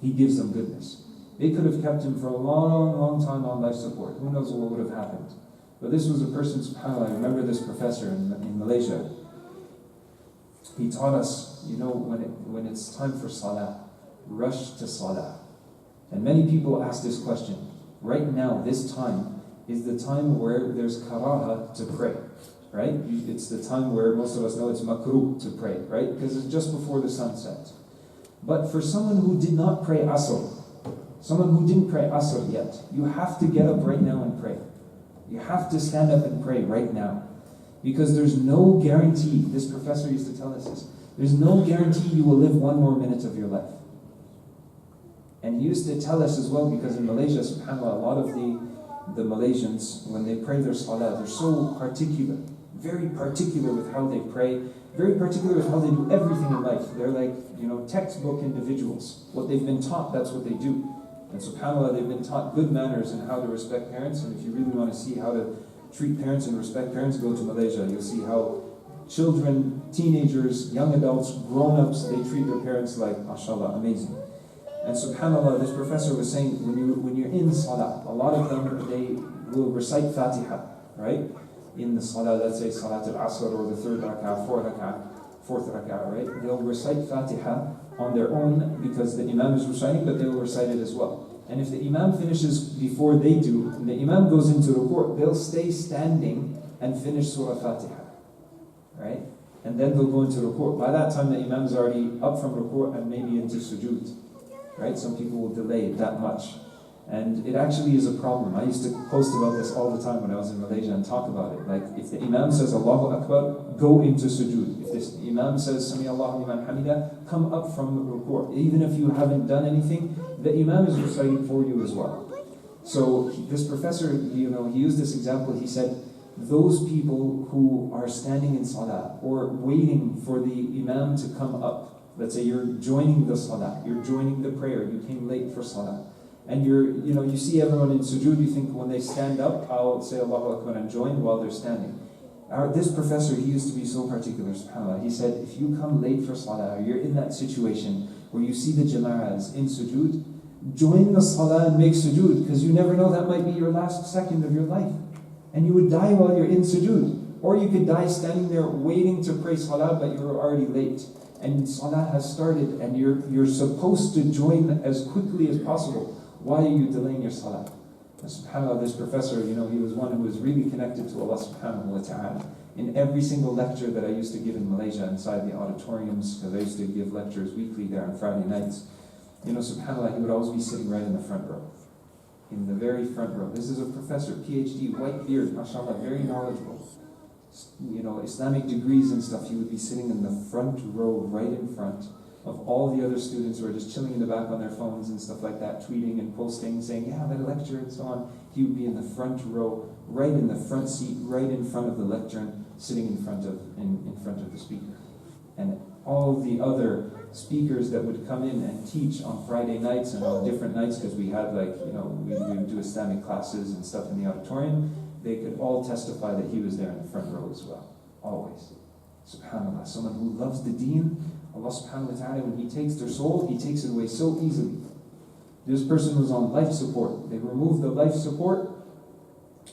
he gives them goodness. They could have kept him for a long, long time on life support. Who knows what would have happened. But this was a person, subhanAllah, I remember this professor in Malaysia. He taught us, when it's time for salah, rush to salah. And many people ask this question. Right now, this time, is the time where there's karaha to pray, right? It's the time where most of us know it's makruh to pray, right? Because it's just before the sun sets. But for someone who did not pray asr, someone who didn't pray asr yet, you have to get up right now and pray. You have to stand up and pray right now. Because there's no guarantee, this professor used to tell us this, there's no guarantee you will live one more minute of your life. And he used to tell us as well, because in Malaysia, subhanAllah, a lot of the Malaysians, when they pray their salah, they're so particular, very particular with how they pray, very particular with how they do everything in life. They're like, textbook individuals. What they've been taught, that's what they do. And subhanAllah, they've been taught good manners and how to respect parents. And if you really want to see how to treat parents and respect parents, go to Malaysia. You'll see how children, teenagers, young adults, grown-ups, they treat their parents like, mashallah, amazing. And subhanAllah, this professor was saying, when you're in salah, a lot of them, they will recite Fatiha, right? In the salah, let's say Salat al-Asr or the third rak'ah, fourth rak'ah, right? They'll recite Fatiha on their own because the Imam is reciting, but they will recite it as well. And if the Imam finishes before they do, and the Imam goes into ruku', they'll stay standing and finish Surah Fatiha, right? And then they'll go into ruku'. By that time, the Imam is already up from ruku' and maybe into sujood. Right? Some people will delay it that much. And it actually is a problem. I used to post about this all the time when I was in Malaysia and talk about it. Like, if the Imam says Allahu Akbar, go into sujood. If this Imam says Sami Allahu liman hamida, come up from ruku'. Even if you haven't done anything, the Imam is reciting for you as well. So this professor, he used this example. He said, those people who are standing in salah or waiting for the imam to come up. Let's say you're joining the salah, you're joining the prayer, you came late for salah, and you see everyone in sujood, you think when they stand up, I'll say Allahu Akbar and join while they're standing. This professor, he used to be so particular, subhanAllah. He said, if you come late for salah, or you're in that situation where you see the jama'ahs in sujood, join the salah and make sujood, because you never know, that might be your last second of your life. And you would die while you're in sujood. Or you could die standing there waiting to pray salah, but you were already late. And salah has started, and you're supposed to join as quickly as possible. Why are you delaying your salah? And subhanAllah, this professor, he was one who was really connected to Allah subhanahu wa ta'ala. In every single lecture that I used to give in Malaysia, inside the auditoriums, because I used to give lectures weekly there on Friday nights, subhanAllah, he would always be sitting right in the front row. In the very front row. This is a professor, PhD, white beard, mashallah, very knowledgeable. Islamic degrees and stuff. He would be sitting in the front row, right in front of all the other students who are just chilling in the back on their phones and stuff like that, tweeting and posting, saying, yeah, that lecture and so on. He would be in the front row, right in the front seat, right in front of the lectern, sitting in front of the speaker. And all the other speakers that would come in and teach on Friday nights and on different nights, because we had we would do Islamic classes and stuff in the auditorium, they could all testify that he was there in the front row as well. Always. SubhanAllah. Someone who loves the deen, Allah subhanahu wa ta'ala, when He takes their soul, He takes it away so easily. This person was on life support. They removed the life support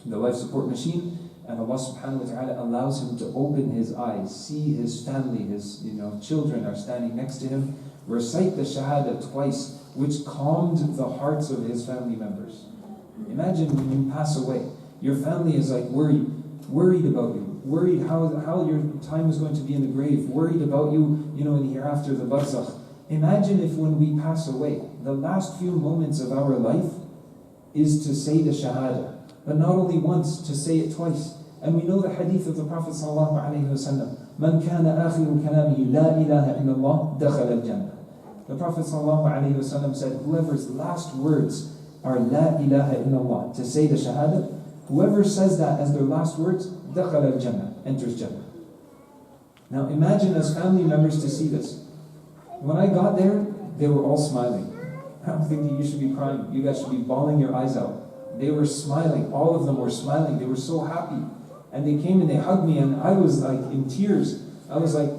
machine, and Allah subhanahu wa ta'ala allows him to open his eyes, see his family, his children are standing next to him, recite the shahada twice, which calmed the hearts of his family members. Imagine when you pass away, your family is worried about you, worried how your time is going to be in the grave, worried about you, in the hereafter, the barzakh. Imagine if when we pass away, the last few moments of our life is to say the shahada. But not only once, to say it twice. And we know the hadith of the Prophet ﷺ, Man kana akhiru kalamihi la ilaha illallah dakhala al-jannah. The Prophet ﷺ said, whoever's last words are la ilaha illallah, to say the shahada, whoever says that as their last words, dakhala al-jannah, enters Jannah. Now imagine as family members to see this. When I got there, they were all smiling. I'm thinking you should be crying. You guys should be bawling your eyes out. They were smiling. All of them were smiling. They were so happy. And they came and they hugged me, and I was like in tears. I was like,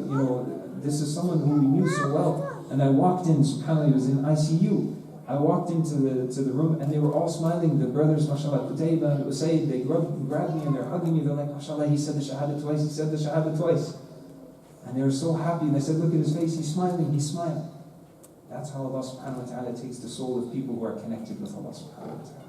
this is someone who we knew so well. And I walked in, subhanAllah, he was in ICU. I walked into the room, and they were all smiling. The brothers, mashallah, Qutayba and Usayd, they grabbed me and they're hugging me. They're like, mashallah, he said the shahada twice, he said the shahada twice. And they were so happy. And they said, look at his face, he's smiling, he's smiling. That's how Allah subhanahu wa ta'ala takes the soul of people who are connected with Allah subhanahu wa ta'ala.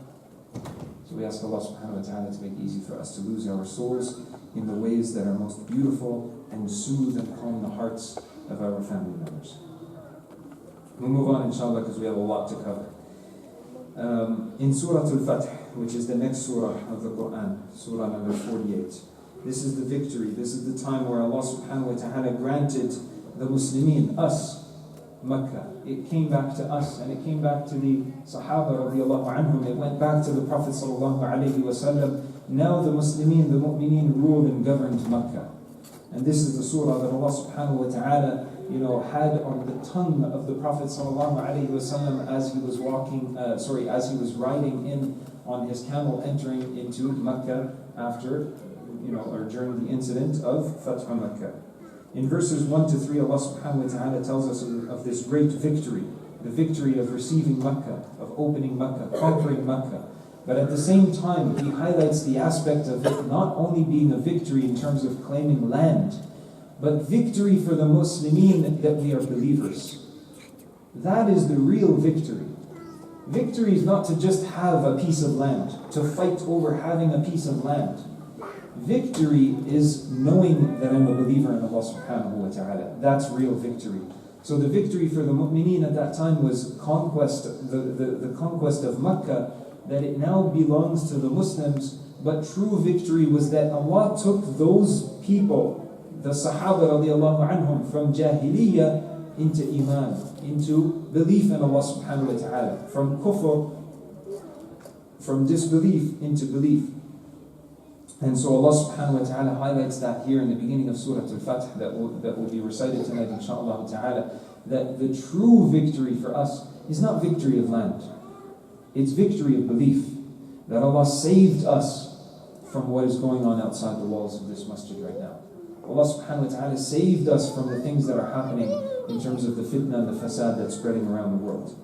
So we ask Allah subhanahu wa ta'ala to make it easy for us to lose our souls in the ways that are most beautiful and soothe and calm the hearts of our family members. We'll move on inshallah because we have a lot to cover. In Surah Al-Fath, which is the next surah of the Quran, surah number 48. This is the victory, this is the time where Allah subhanahu wa ta'ala granted the Muslimin, us, Makkah. It came back to us, and it came back to the Sahaba radiallahu anhum. It went back to the Prophet sallallahu alayhi wa sallam. Now the Muslimin, the Mu'mineen ruled and governed Makkah. And this is the surah that Allah subhanahu wa ta'ala had on the tongue of the Prophet sallallahu alayhi wa sallam as he was as he was riding in on his camel entering into Makkah after, or during the incident of Fath Makkah. In verses 1 to 3, Allah subhanahu wa ta'ala tells us of this great victory, the victory of receiving Makkah, of opening Makkah, conquering Makkah. But at the same time, He highlights the aspect of it not only being a victory in terms of claiming land, but victory for the Muslimin that we are believers. That is the real victory. Victory is not to just have a piece of land, to fight over having a piece of land. Victory is knowing that I'm a believer in Allah subhanahu wa ta'ala. That's real victory. So the victory for the mu'mineen at that time was conquest, the conquest of Makkah, that it now belongs to the Muslims. But true victory was that Allah took those people, the Sahaba radiallahu anhum, from Jahiliyyah into Iman, into belief in Allah subhanahu wa ta'ala, from kufr, from disbelief into belief. And so Allah subhanahu wa ta'ala highlights that here in the beginning of Surah Al-Fath that will be recited tonight inshaAllah ta'ala, that the true victory for us is not victory of land. It's victory of belief. That Allah saved us from what is going on outside the walls of this masjid right now. Allah subhanahu wa ta'ala saved us from the things that are happening in terms of the fitna and the fasad that's spreading around the world.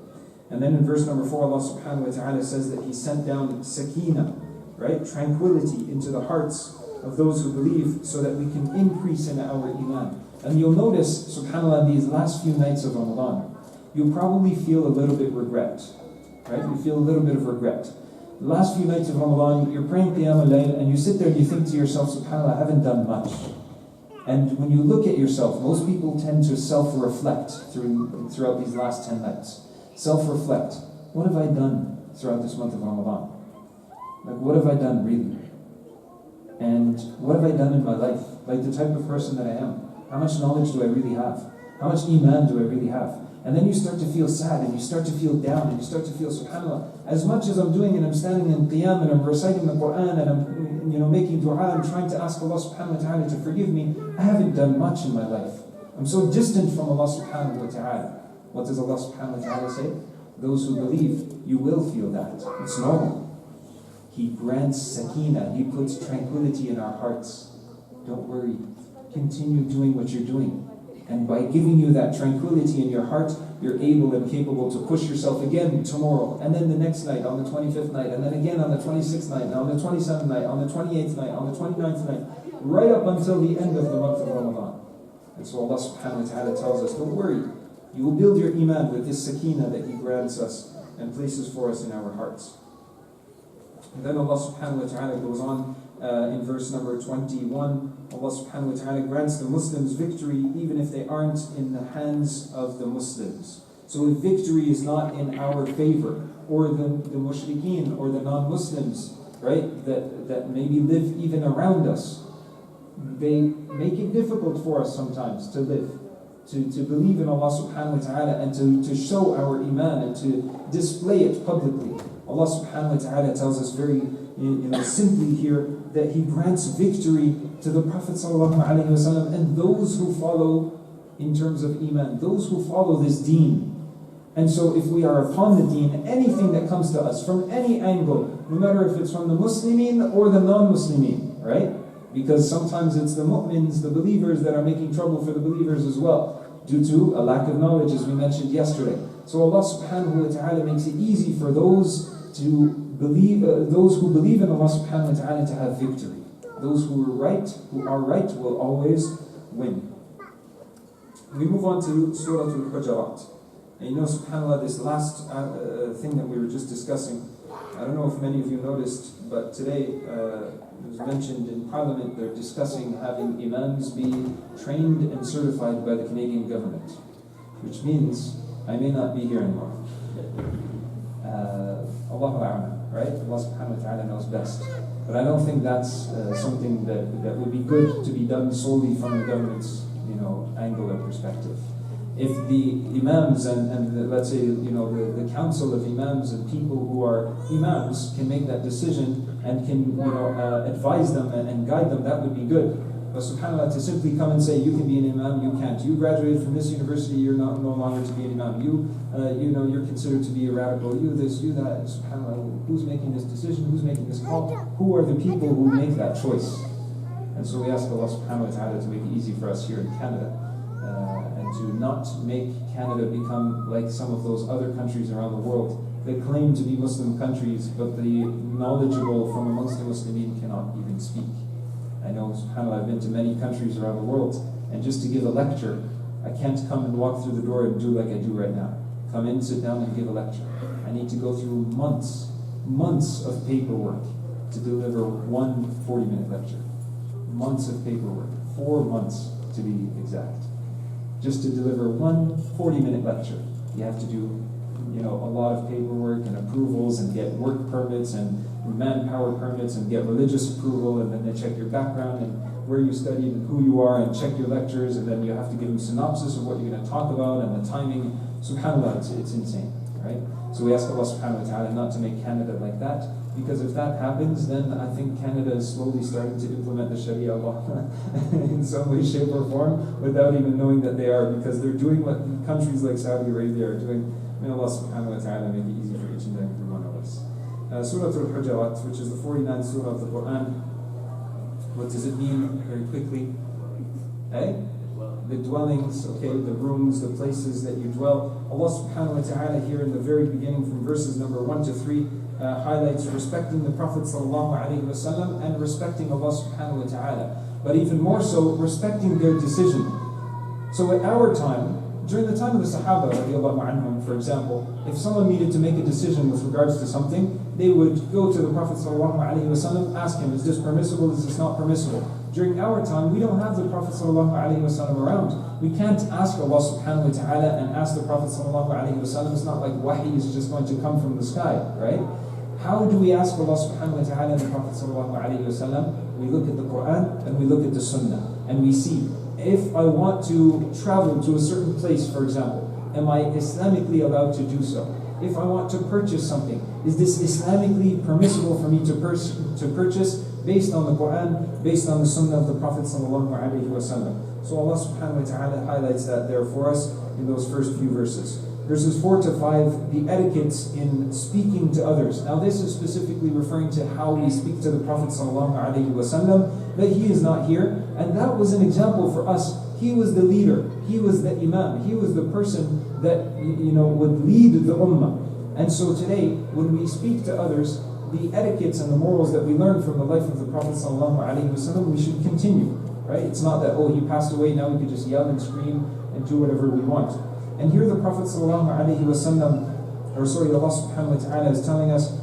And then in verse number 4, Allah subhanahu wa ta'ala says that He sent down sakina, right? Tranquility into the hearts of those who believe so that we can increase in our iman. And you'll notice, subhanAllah, these last few nights of Ramadan, you'll probably feel a little bit regret, right? You feel a little bit of regret. The last few nights of Ramadan, you're praying Qiyam al-Layl and you sit there and you think to yourself, subhanAllah, I haven't done much. And when you look at yourself, most people tend to self-reflect throughout these last 10 nights. Self-reflect. What have I done throughout this month of Ramadan? Like, what have I done really? And what have I done in my life? Like the type of person that I am. How much knowledge do I really have? How much iman do I really have? And then you start to feel sad and you start to feel down and you start to feel, subhanAllah, as much as I'm doing and I'm standing in qiyam and I'm reciting the Quran and I'm making dua and trying to ask Allah subhanahu wa ta'ala to forgive me, I haven't done much in my life. I'm so distant from Allah subhanahu wa ta'ala. What does Allah subhanahu wa ta'ala say? Those who believe, you will feel that. It's normal. He grants sakina, He puts tranquility in our hearts. Don't worry. Continue doing what you're doing. And by giving you that tranquility in your heart, you're able and capable to push yourself again tomorrow, and then the next night, on the 25th night, and then again on the 26th night, and on the 27th night, on the 28th night, on the 29th night, right up until the end of the month of Ramadan. And so Allah subhanahu wa ta'ala tells us, don't worry, you will build your iman with this sakina that He grants us and places for us in our hearts. And then Allah subhanahu wa ta'ala goes on in verse number 21, Allah subhanahu wa ta'ala grants the Muslims victory even if they aren't in the hands of the Muslims. So if victory is not in our favor, or the mushrikeen or the non-Muslims, right, that maybe live even around us, they make it difficult for us sometimes to live, to believe in Allah subhanahu wa ta'ala and to show our iman and to display it publicly. Allah subhanahu wa ta'ala tells us very simply here that He grants victory to the Prophet sallallahu alaihi wasallam and those who follow in terms of iman, those who follow this deen. And so if we are upon the deen, anything that comes to us from any angle, no matter if it's from the Muslimin or the non-Muslimin, right? Because sometimes it's the mu'mins, the believers, that are making trouble for the believers as well, due to a lack of knowledge, as we mentioned yesterday. So Allah subhanahu wa ta'ala makes it easy for those to believe, those who believe in Allah subhanahu wa ta'ala to have victory. Those who are right will always win. We move on to Surah Al-Hujurat. And you know, subhanAllah, this last thing that we were just discussing, I don't know if many of you noticed, but today it was mentioned in Parliament, they're discussing having imams be trained and certified by the Canadian government, which means I may not be here anymore. Allahu A'lam, right? Allah subhanahu wa ta'ala knows best. But I don't think that's something that would be good to be done solely from the government's angle and perspective. If the imams and let's say the council of imams and people who are imams can make that decision and can advise them and guide them, that would be good. But subhanAllah, to simply come and say you can be an imam, you can't. You graduated from this university, you're no longer to be an imam. You're considered to be a radical. You this, you that. SubhanAllah, who's making this decision? Who's making this call? Who are the people who make that choice? And so we ask Allah subhanahu wa ta'ala to make it easy for us here in Canada, and to not make Canada become like some of those other countries around the world that claim to be Muslim countries, but the knowledgeable from amongst the Muslimin cannot even speak. I know, subhanAllah, I've been to many countries around the world, and just to give a lecture, I can't come and walk through the door and do like I do right now. Come in, sit down, and give a lecture. I need to go through months of paperwork to deliver one 40-minute lecture. Months of paperwork, 4 months to be exact. Just to deliver one 40-minute lecture, you have to do a lot of paperwork and approvals and get work permits and manpower permits and get religious approval, and then they check your background and where you studied and who you are and check your lectures, and then you have to give them synopsis of what you're going to talk about and the timing. SubhanAllah, it's insane, right? So we ask Allah subhanahu wa ta'ala not to make Canada like that, Because if that happens, then I think Canada is slowly starting to implement the Sharia law in some way, shape, or form without even knowing that they are, because they're doing what countries like Saudi Arabia are doing. May Allah subhanahu wa ta'ala make it easy for each and every one of us. Surah Al-Hujurat, which is the 49th surah of the Quran. What does it mean, very quickly? The dwellings, okay, the rooms, the places that you dwell. Allah subhanahu wa ta'ala here in the very beginning from verses number 1 to 3 highlights respecting the Prophet sallallahu alaihi wasallam and respecting Allah subhanahu wa ta'ala. But even more so, respecting their decision. So at our time, during the time of the Sahaba, radiallahu anhum, for example, if someone needed to make a decision with regards to something, they would go to the Prophet sallallahu alaihi wasallam, ask him, is this permissible, is this not permissible? During our time, we don't have the Prophet sallallahu alaihi wasallam around. We can't ask Allah subhanahu wa ta'ala and ask the Prophet sallallahu alaihi wasallam. It's not like wahi is just going to come from the sky, right? How do we ask Allah subhanahu wa ta'ala and the Prophet sallallahu alaihi wasallam? We look at the Quran and we look at the Sunnah, and we see, if I want to travel to a certain place, for example, am I Islamically allowed to do so? If I want to purchase something, is this Islamically permissible for me to purchase based on the Quran, based on the Sunnah of the Prophet sallallahu alaihi wasallam? So Allah subhanahu wa ta'ala highlights that there for us in those first few verses. Verses 4 to 5, the etiquettes in speaking to others. Now this is specifically referring to how we speak to the Prophet sallallahu alaihi wasallam, but he is not here, and that was an example for us. He was the leader, he was the imam, he was the person that would lead the ummah. And so today, when we speak to others, the etiquettes and the morals that we learn from the life of the Prophet sallallahu alaihi wasallam, we should continue. Right? It's not that, he passed away, now we can just yell and scream and do whatever we want. And here the Prophet sallallahu alaihi wasallam, Allah subhanahu wa ta'ala is telling us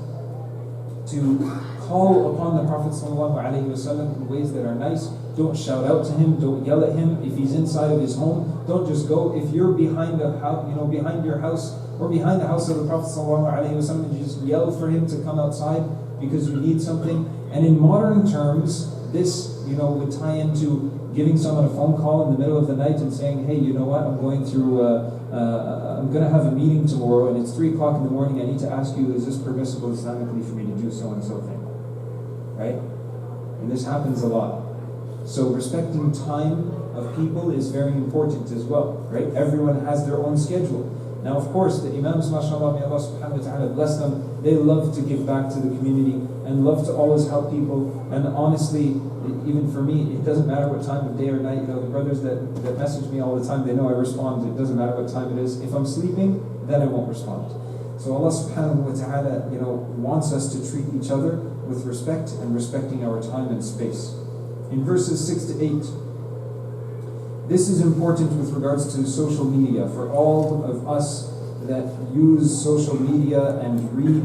to call upon the Prophet sallallahu alaihi wasallam in ways that are nice. Don't shout out to him, don't yell at him. If he's inside of his home, don't just go. If you're behind a house, behind your house or behind the house of the Prophet sallallahu alaihi wasallam, you just yell for him to come outside because you need something. And in modern terms, this would tie into giving someone a phone call in the middle of the night and saying, hey, you know what, I'm going to have a meeting tomorrow and it's 3 o'clock in the morning, I need to ask you, is this permissible Islamically for me to do so and so thing? Right? And this happens a lot. So respecting time of people is very important as well, right? Everyone has their own schedule. Now of course, the Imams, mashallah, may Allah subhanahu wa ta'ala bless them, they love to give back to the community and love to always help people. And honestly, even for me, it doesn't matter what time of day or night. The brothers that message me all the time, they know I respond. It doesn't matter what time it is. If I'm sleeping, then I won't respond. So Allah subhanahu wa ta'ala, wants us to treat each other with respect and respecting our time and space. In verses 6 to 8, this is important with regards to social media. For all of us that use social media and read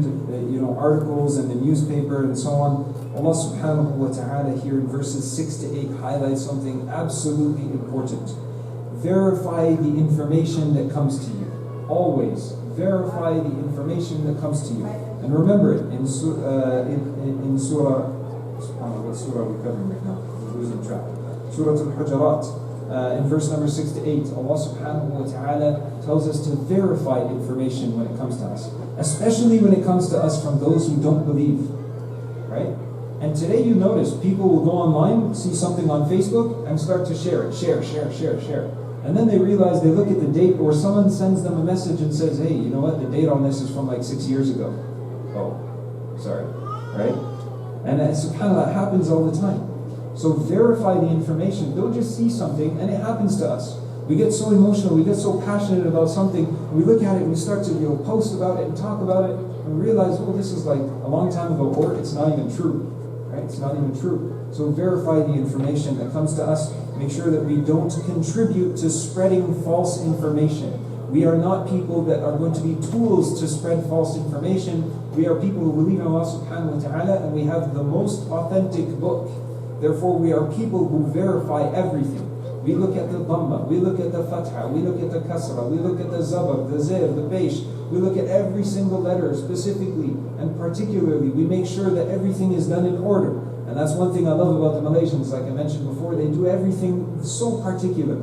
articles in the newspaper and so on, Allah subhanahu wa ta'ala here in verses 6 to 8 highlights something absolutely important. Verify the information that comes to you. Always verify the information that comes to you. And remember it in surah, what surah are we covering right now? We're losing track. Surah Al-Hujurat. In verse number 6 to 8, Allah subhanahu wa ta'ala tells us to verify information when it comes to us. Especially when it comes to us from those who don't believe. Right? And today you notice people will go online, see something on Facebook, and start to share it. Share. And then they realize, they look at the date, or someone sends them a message and says, hey, you know what, the date on this is from like 6 years ago. Oh, sorry. Right? And subhanAllah, it happens all the time. So verify the information. Don't just see something, and it happens to us. We get so emotional, we get so passionate about something, we look at it and we start to post about it and talk about it, and we realize, this is like a long time ago, or it's not even true. Right? It's not even true. So verify the information that comes to us. Make sure that we don't contribute to spreading false information. We are not people that are going to be tools to spread false information. We are people who believe in Allah subhanahu wa ta'ala, and we have the most authentic book. Therefore, we are people who verify everything. We look at the dhamma, we look at the fatha, we look at the kasra, we look at the zabar, the zir, the peish. We look at every single letter specifically and particularly. We make sure that everything is done in order. And that's one thing I love about the Malaysians, like I mentioned before, they do everything so particular.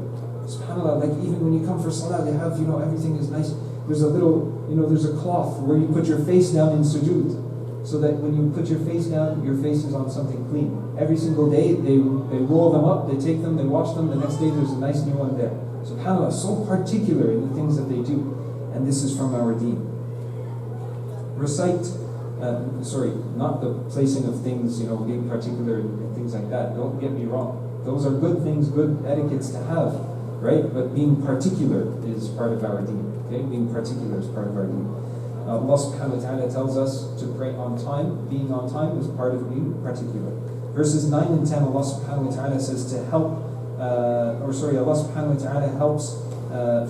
SubhanAllah, like even when you come for salah, they have, everything is nice. There's a little, there's a cloth where you put your face down in sujood. so that when you put your face down, your face is on something clean. Every single day, they roll them up, they take them, they wash them, the next day there's a nice new one there. SubhanAllah, so particular in the things that they do. And this is from our deen. Recite, not the placing of things, being particular and things like that. Don't get me wrong. Those are good things, good etiquettes to have, right? But being particular is part of our deen. Okay? Being particular is part of our deen. Allah subhanahu wa ta'ala tells us to pray on time. Being on time is part of being particular. Verses 9 and 10, Allah subhanahu wa ta'ala says to help, Allah subhanahu wa ta'ala helps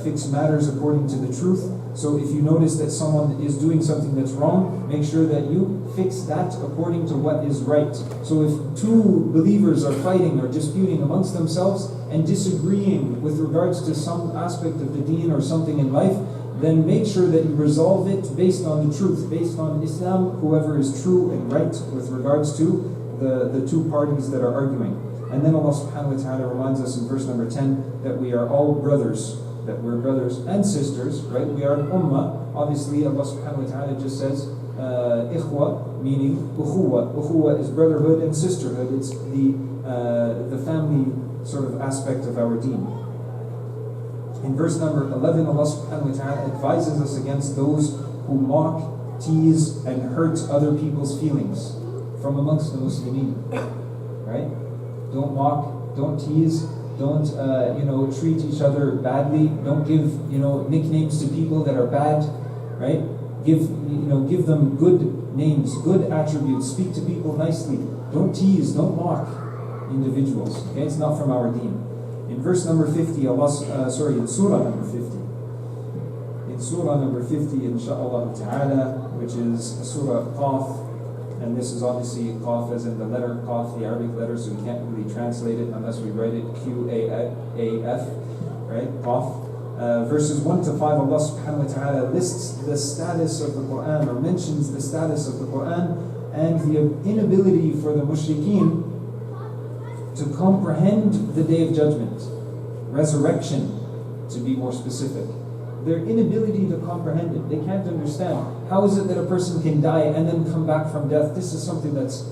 fix matters according to the truth. So if you notice that someone is doing something that's wrong, make sure that you fix that according to what is right. So if two believers are fighting or disputing amongst themselves and disagreeing with regards to some aspect of the deen or something in life, then make sure that you resolve it based on the truth, based on Islam, whoever is true and right with regards to the two parties that are arguing. And then Allah subhanahu wa ta'ala reminds us in verse number 10 that we are all brothers, that we're brothers and sisters, right? We are an ummah. Obviously, Allah subhanahu wa ta'ala just says ikhwa, meaning ukhuwa. Ukhuwa is brotherhood and sisterhood. It's the family sort of aspect of our deen. In verse number 11, Allah subhanahu wa ta'ala advises us against those who mock, tease, and hurt other people's feelings from amongst the Muslimin, right? Don't mock, don't tease, don't treat each other badly. Don't give nicknames to people that are bad, right? Give them good names, good attributes. Speak to people nicely. Don't tease, don't mock individuals. Okay, it's not from our deen. In verse number 50, in surah number 50. In surah number 50, insha'Allah ta'ala, which is Surah Qaf, and this is obviously Qaf as in the letter Qaf, the Arabic letter, so we can't really translate it unless we write it Q-A-F, right? Qaf. Verses 1 to 5, Allah subhanahu wa ta'ala lists the status of the Quran, or mentions the status of the Quran, and the inability for the mushrikeen to comprehend the Day of Judgment, resurrection, to be more specific. Their inability to comprehend it. They can't understand. How is it that a person can die and then come back from death? This is something that's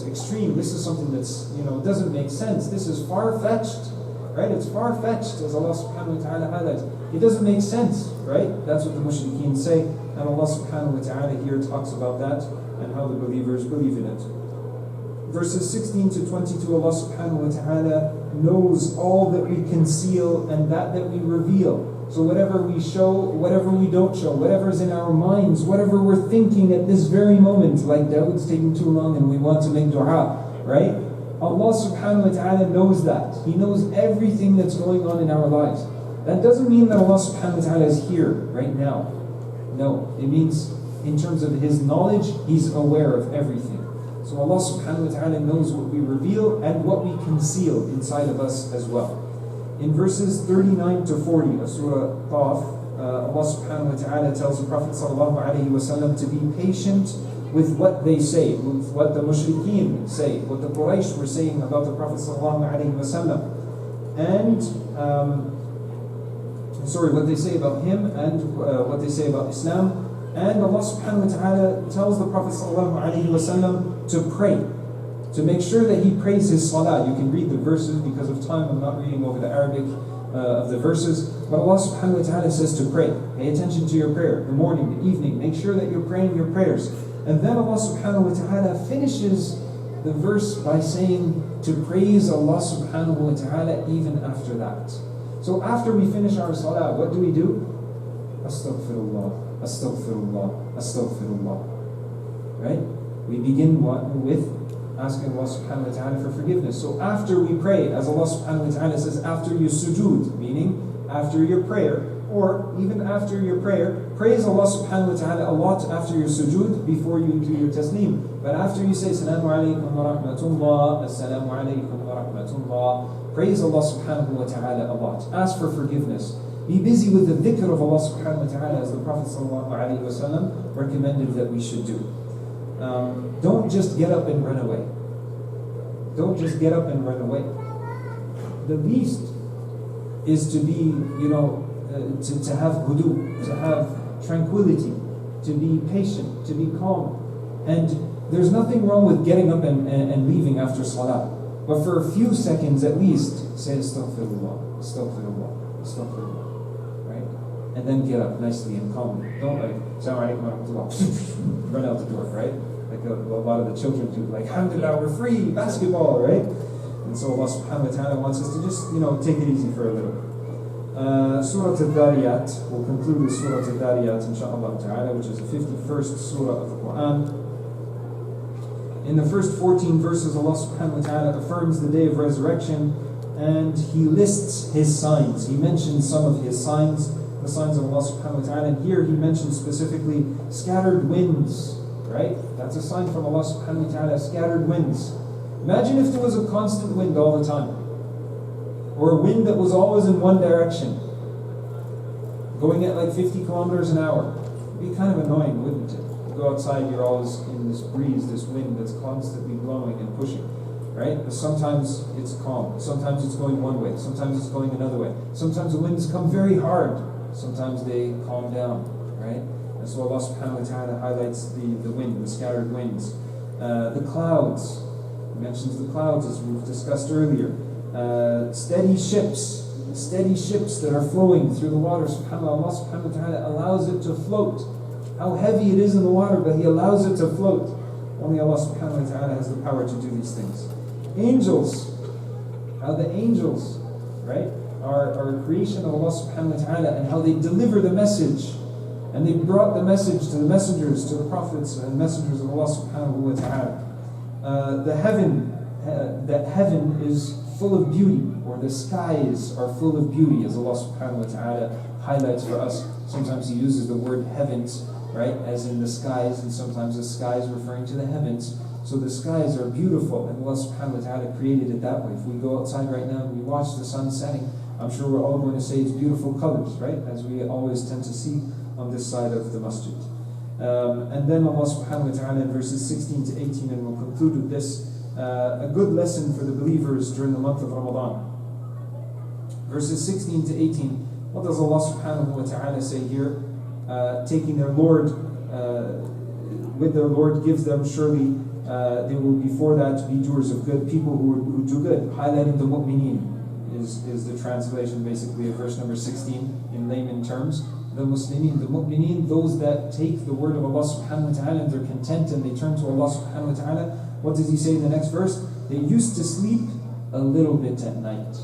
extreme. This is something that's, doesn't make sense. This is far-fetched, right? It's far-fetched, as Allah subhanahu wa ta'ala highlights. It doesn't make sense, right? That's what the mushrikeen say. And Allah subhanahu wa ta'ala here talks about that and how the believers believe in it. Verses 16 to 22, Allah subhanahu wa ta'ala knows all that we conceal and that we reveal. So whatever we show, whatever we don't show, whatever's in our minds, whatever we're thinking at this very moment, like Daood's taking too long and we want to make dua, right? Allah subhanahu wa ta'ala knows that. He knows everything that's going on in our lives. That doesn't mean that Allah subhanahu wa ta'ala is here right now. No, it means in terms of His knowledge, He's aware of everything. So Allah subhanahu wa ta'ala knows what we reveal and what we conceal inside of us as well. In verses 39 to 40 of Surah Qaf, Allah subhanahu wa ta'ala tells the Prophet sallallahu alaihi wasallam to be patient with what they say, with what the mushrikeen say, what the Quraysh were saying about the Prophet sallallahu alaihi wasallam, and what they say about him and what they say about Islam. And Allah subhanahu wa ta'ala tells the Prophet sallallahu alaihi wasallam to pray, to make sure that he prays his salah. You can read the verses because of time. I'm not reading over the Arabic of the verses. But Allah subhanahu wa ta'ala says to pray. Pay attention to your prayer, the morning, the evening. Make sure that you're praying your prayers. And then Allah subhanahu wa ta'ala finishes the verse by saying to praise Allah subhanahu wa ta'ala even after that. So after we finish our salah, what do we do? Astaghfirullah, astaghfirullah, astaghfirullah. Right? We begin with asking Allah subhanahu wa ta'ala for forgiveness. So after we pray, as Allah subhanahu wa ta'ala says, after your sujood, meaning after your prayer, or even after your prayer, praise Allah subhanahu wa ta'ala a lot after your sujood before you do your taslim. But after you say, Assalamu alaikum wa rahmatullah, Assalamu alaikum wa rahmatullah, praise Allah subhanahu wa ta'ala a lot. Ask for forgiveness. Be busy with the dhikr of Allah subhanahu wa ta'ala as the Prophet sallallahu alaihi wasallam recommended that we should do. Don't just get up and run away. Don't just get up and run away. The least is to be, to have hudu, to have tranquility, to be patient, to be calm. And there's nothing wrong with getting up and leaving after salah. But for a few seconds at least, say astaghfirullah, astaghfirullah, astaghfirullah. Right? And then get up nicely and calmly. Don't like, Assalamu alaikum wa rahmatullah, run out the door, right? Like a lot of the children do, like, alhamdulillah, we're free, basketball, right? And so Allah subhanahu wa ta'ala wants us to just, take it easy for a little. Surah Al-Dhariyat, we'll conclude with Surah Al-Dhariyat, inshaAllah ta'ala, which is the 51st surah of the Quran. In the first 14 verses, Allah subhanahu wa ta'ala affirms the day of resurrection, and He lists His signs. He mentions some of His signs, the signs of Allah subhanahu wa ta'ala, and here He mentions specifically scattered winds, right? That's a sign from Allah subhanahu wa ta'ala, scattered winds. Imagine if there was a constant wind all the time, or a wind that was always in one direction, going at like 50 kilometers an hour. It'd be kind of annoying, wouldn't it? You go outside, you're always in this breeze, this wind that's constantly blowing and pushing, right? But sometimes it's calm, sometimes it's going one way, sometimes it's going another way. Sometimes the winds come very hard, sometimes they calm down, right? And so Allah subhanahu wa ta'ala highlights the wind, the scattered winds. The clouds, He mentions the clouds as we've discussed earlier. Steady ships that are flowing through the water. SubhanAllah, Allah subhanahu wa ta'ala allows it to float. How heavy it is in the water, but He allows it to float. Only Allah subhanahu wa ta'ala has the power to do these things. Angels, how the angels, right, are a creation of Allah subhanahu wa ta'ala, and how they deliver the message. And they brought the message to the messengers, to the prophets and messengers of Allah subhanahu wa ta'ala. That heaven is full of beauty, or the skies are full of beauty, as Allah subhanahu wa ta'ala highlights for us. Sometimes He uses the word heavens, right, as in the skies, and sometimes the skies referring to the heavens. So the skies are beautiful, and Allah subhanahu wa ta'ala created it that way. If we go outside right now and we watch the sun setting, I'm sure we're all going to say it's beautiful colors, right, as we always tend to see on this side of the masjid. And then Allah subhanahu wa ta'ala in verses 16 to 18, and we'll conclude with this, a good lesson for the believers during the month of Ramadan. Verses 16 to 18, what does Allah subhanahu wa ta'ala say here? Taking their Lord, with their Lord gives them, surely they will before that be doers of good, people who do good. Highlighting the mu'mineen is the translation basically of verse number 16 in layman terms. The Muslimin, the mu'mineen, those that take the word of Allah subhanahu wa ta'ala and they're content and they turn to Allah subhanahu wa ta'ala. What does He say in the next verse? They used to sleep a little bit at night.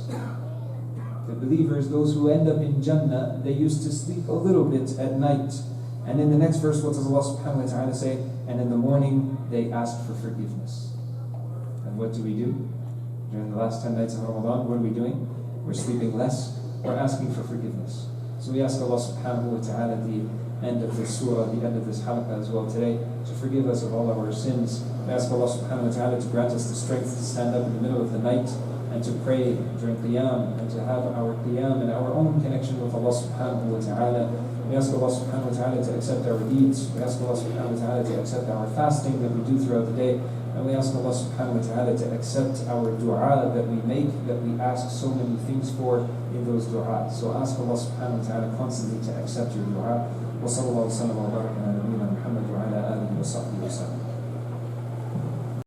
The believers, those who end up in Jannah, they used to sleep a little bit at night. And in the next verse, what does Allah subhanahu wa ta'ala say? And in the morning, they asked for forgiveness. And what do we do? During the last 10 nights of Ramadan, what are we doing? We're sleeping less, we're asking for forgiveness. So we ask Allah subhanahu wa ta'ala at the end of this surah, the end of this halaqah as well today, to forgive us of all of our sins. We ask Allah subhanahu wa ta'ala to grant us the strength to stand up in the middle of the night and to pray during qiyam, and to have our qiyam and our own connection with Allah subhanahu wa ta'ala. We ask Allah subhanahu wa ta'ala to accept our deeds. We ask Allah subhanahu wa ta'ala to accept our fasting that we do throughout the day. And we ask Allah subhanahu wa ta'ala to accept our dua that we make, that we ask so many things for in those du'as. So ask Allah subhanahu wa ta'ala constantly to accept your dua. Wa sallallahu wa sallam wa baraka ala nabiyyina Muhammad wa ala alihi wa sahbihi wa sallam.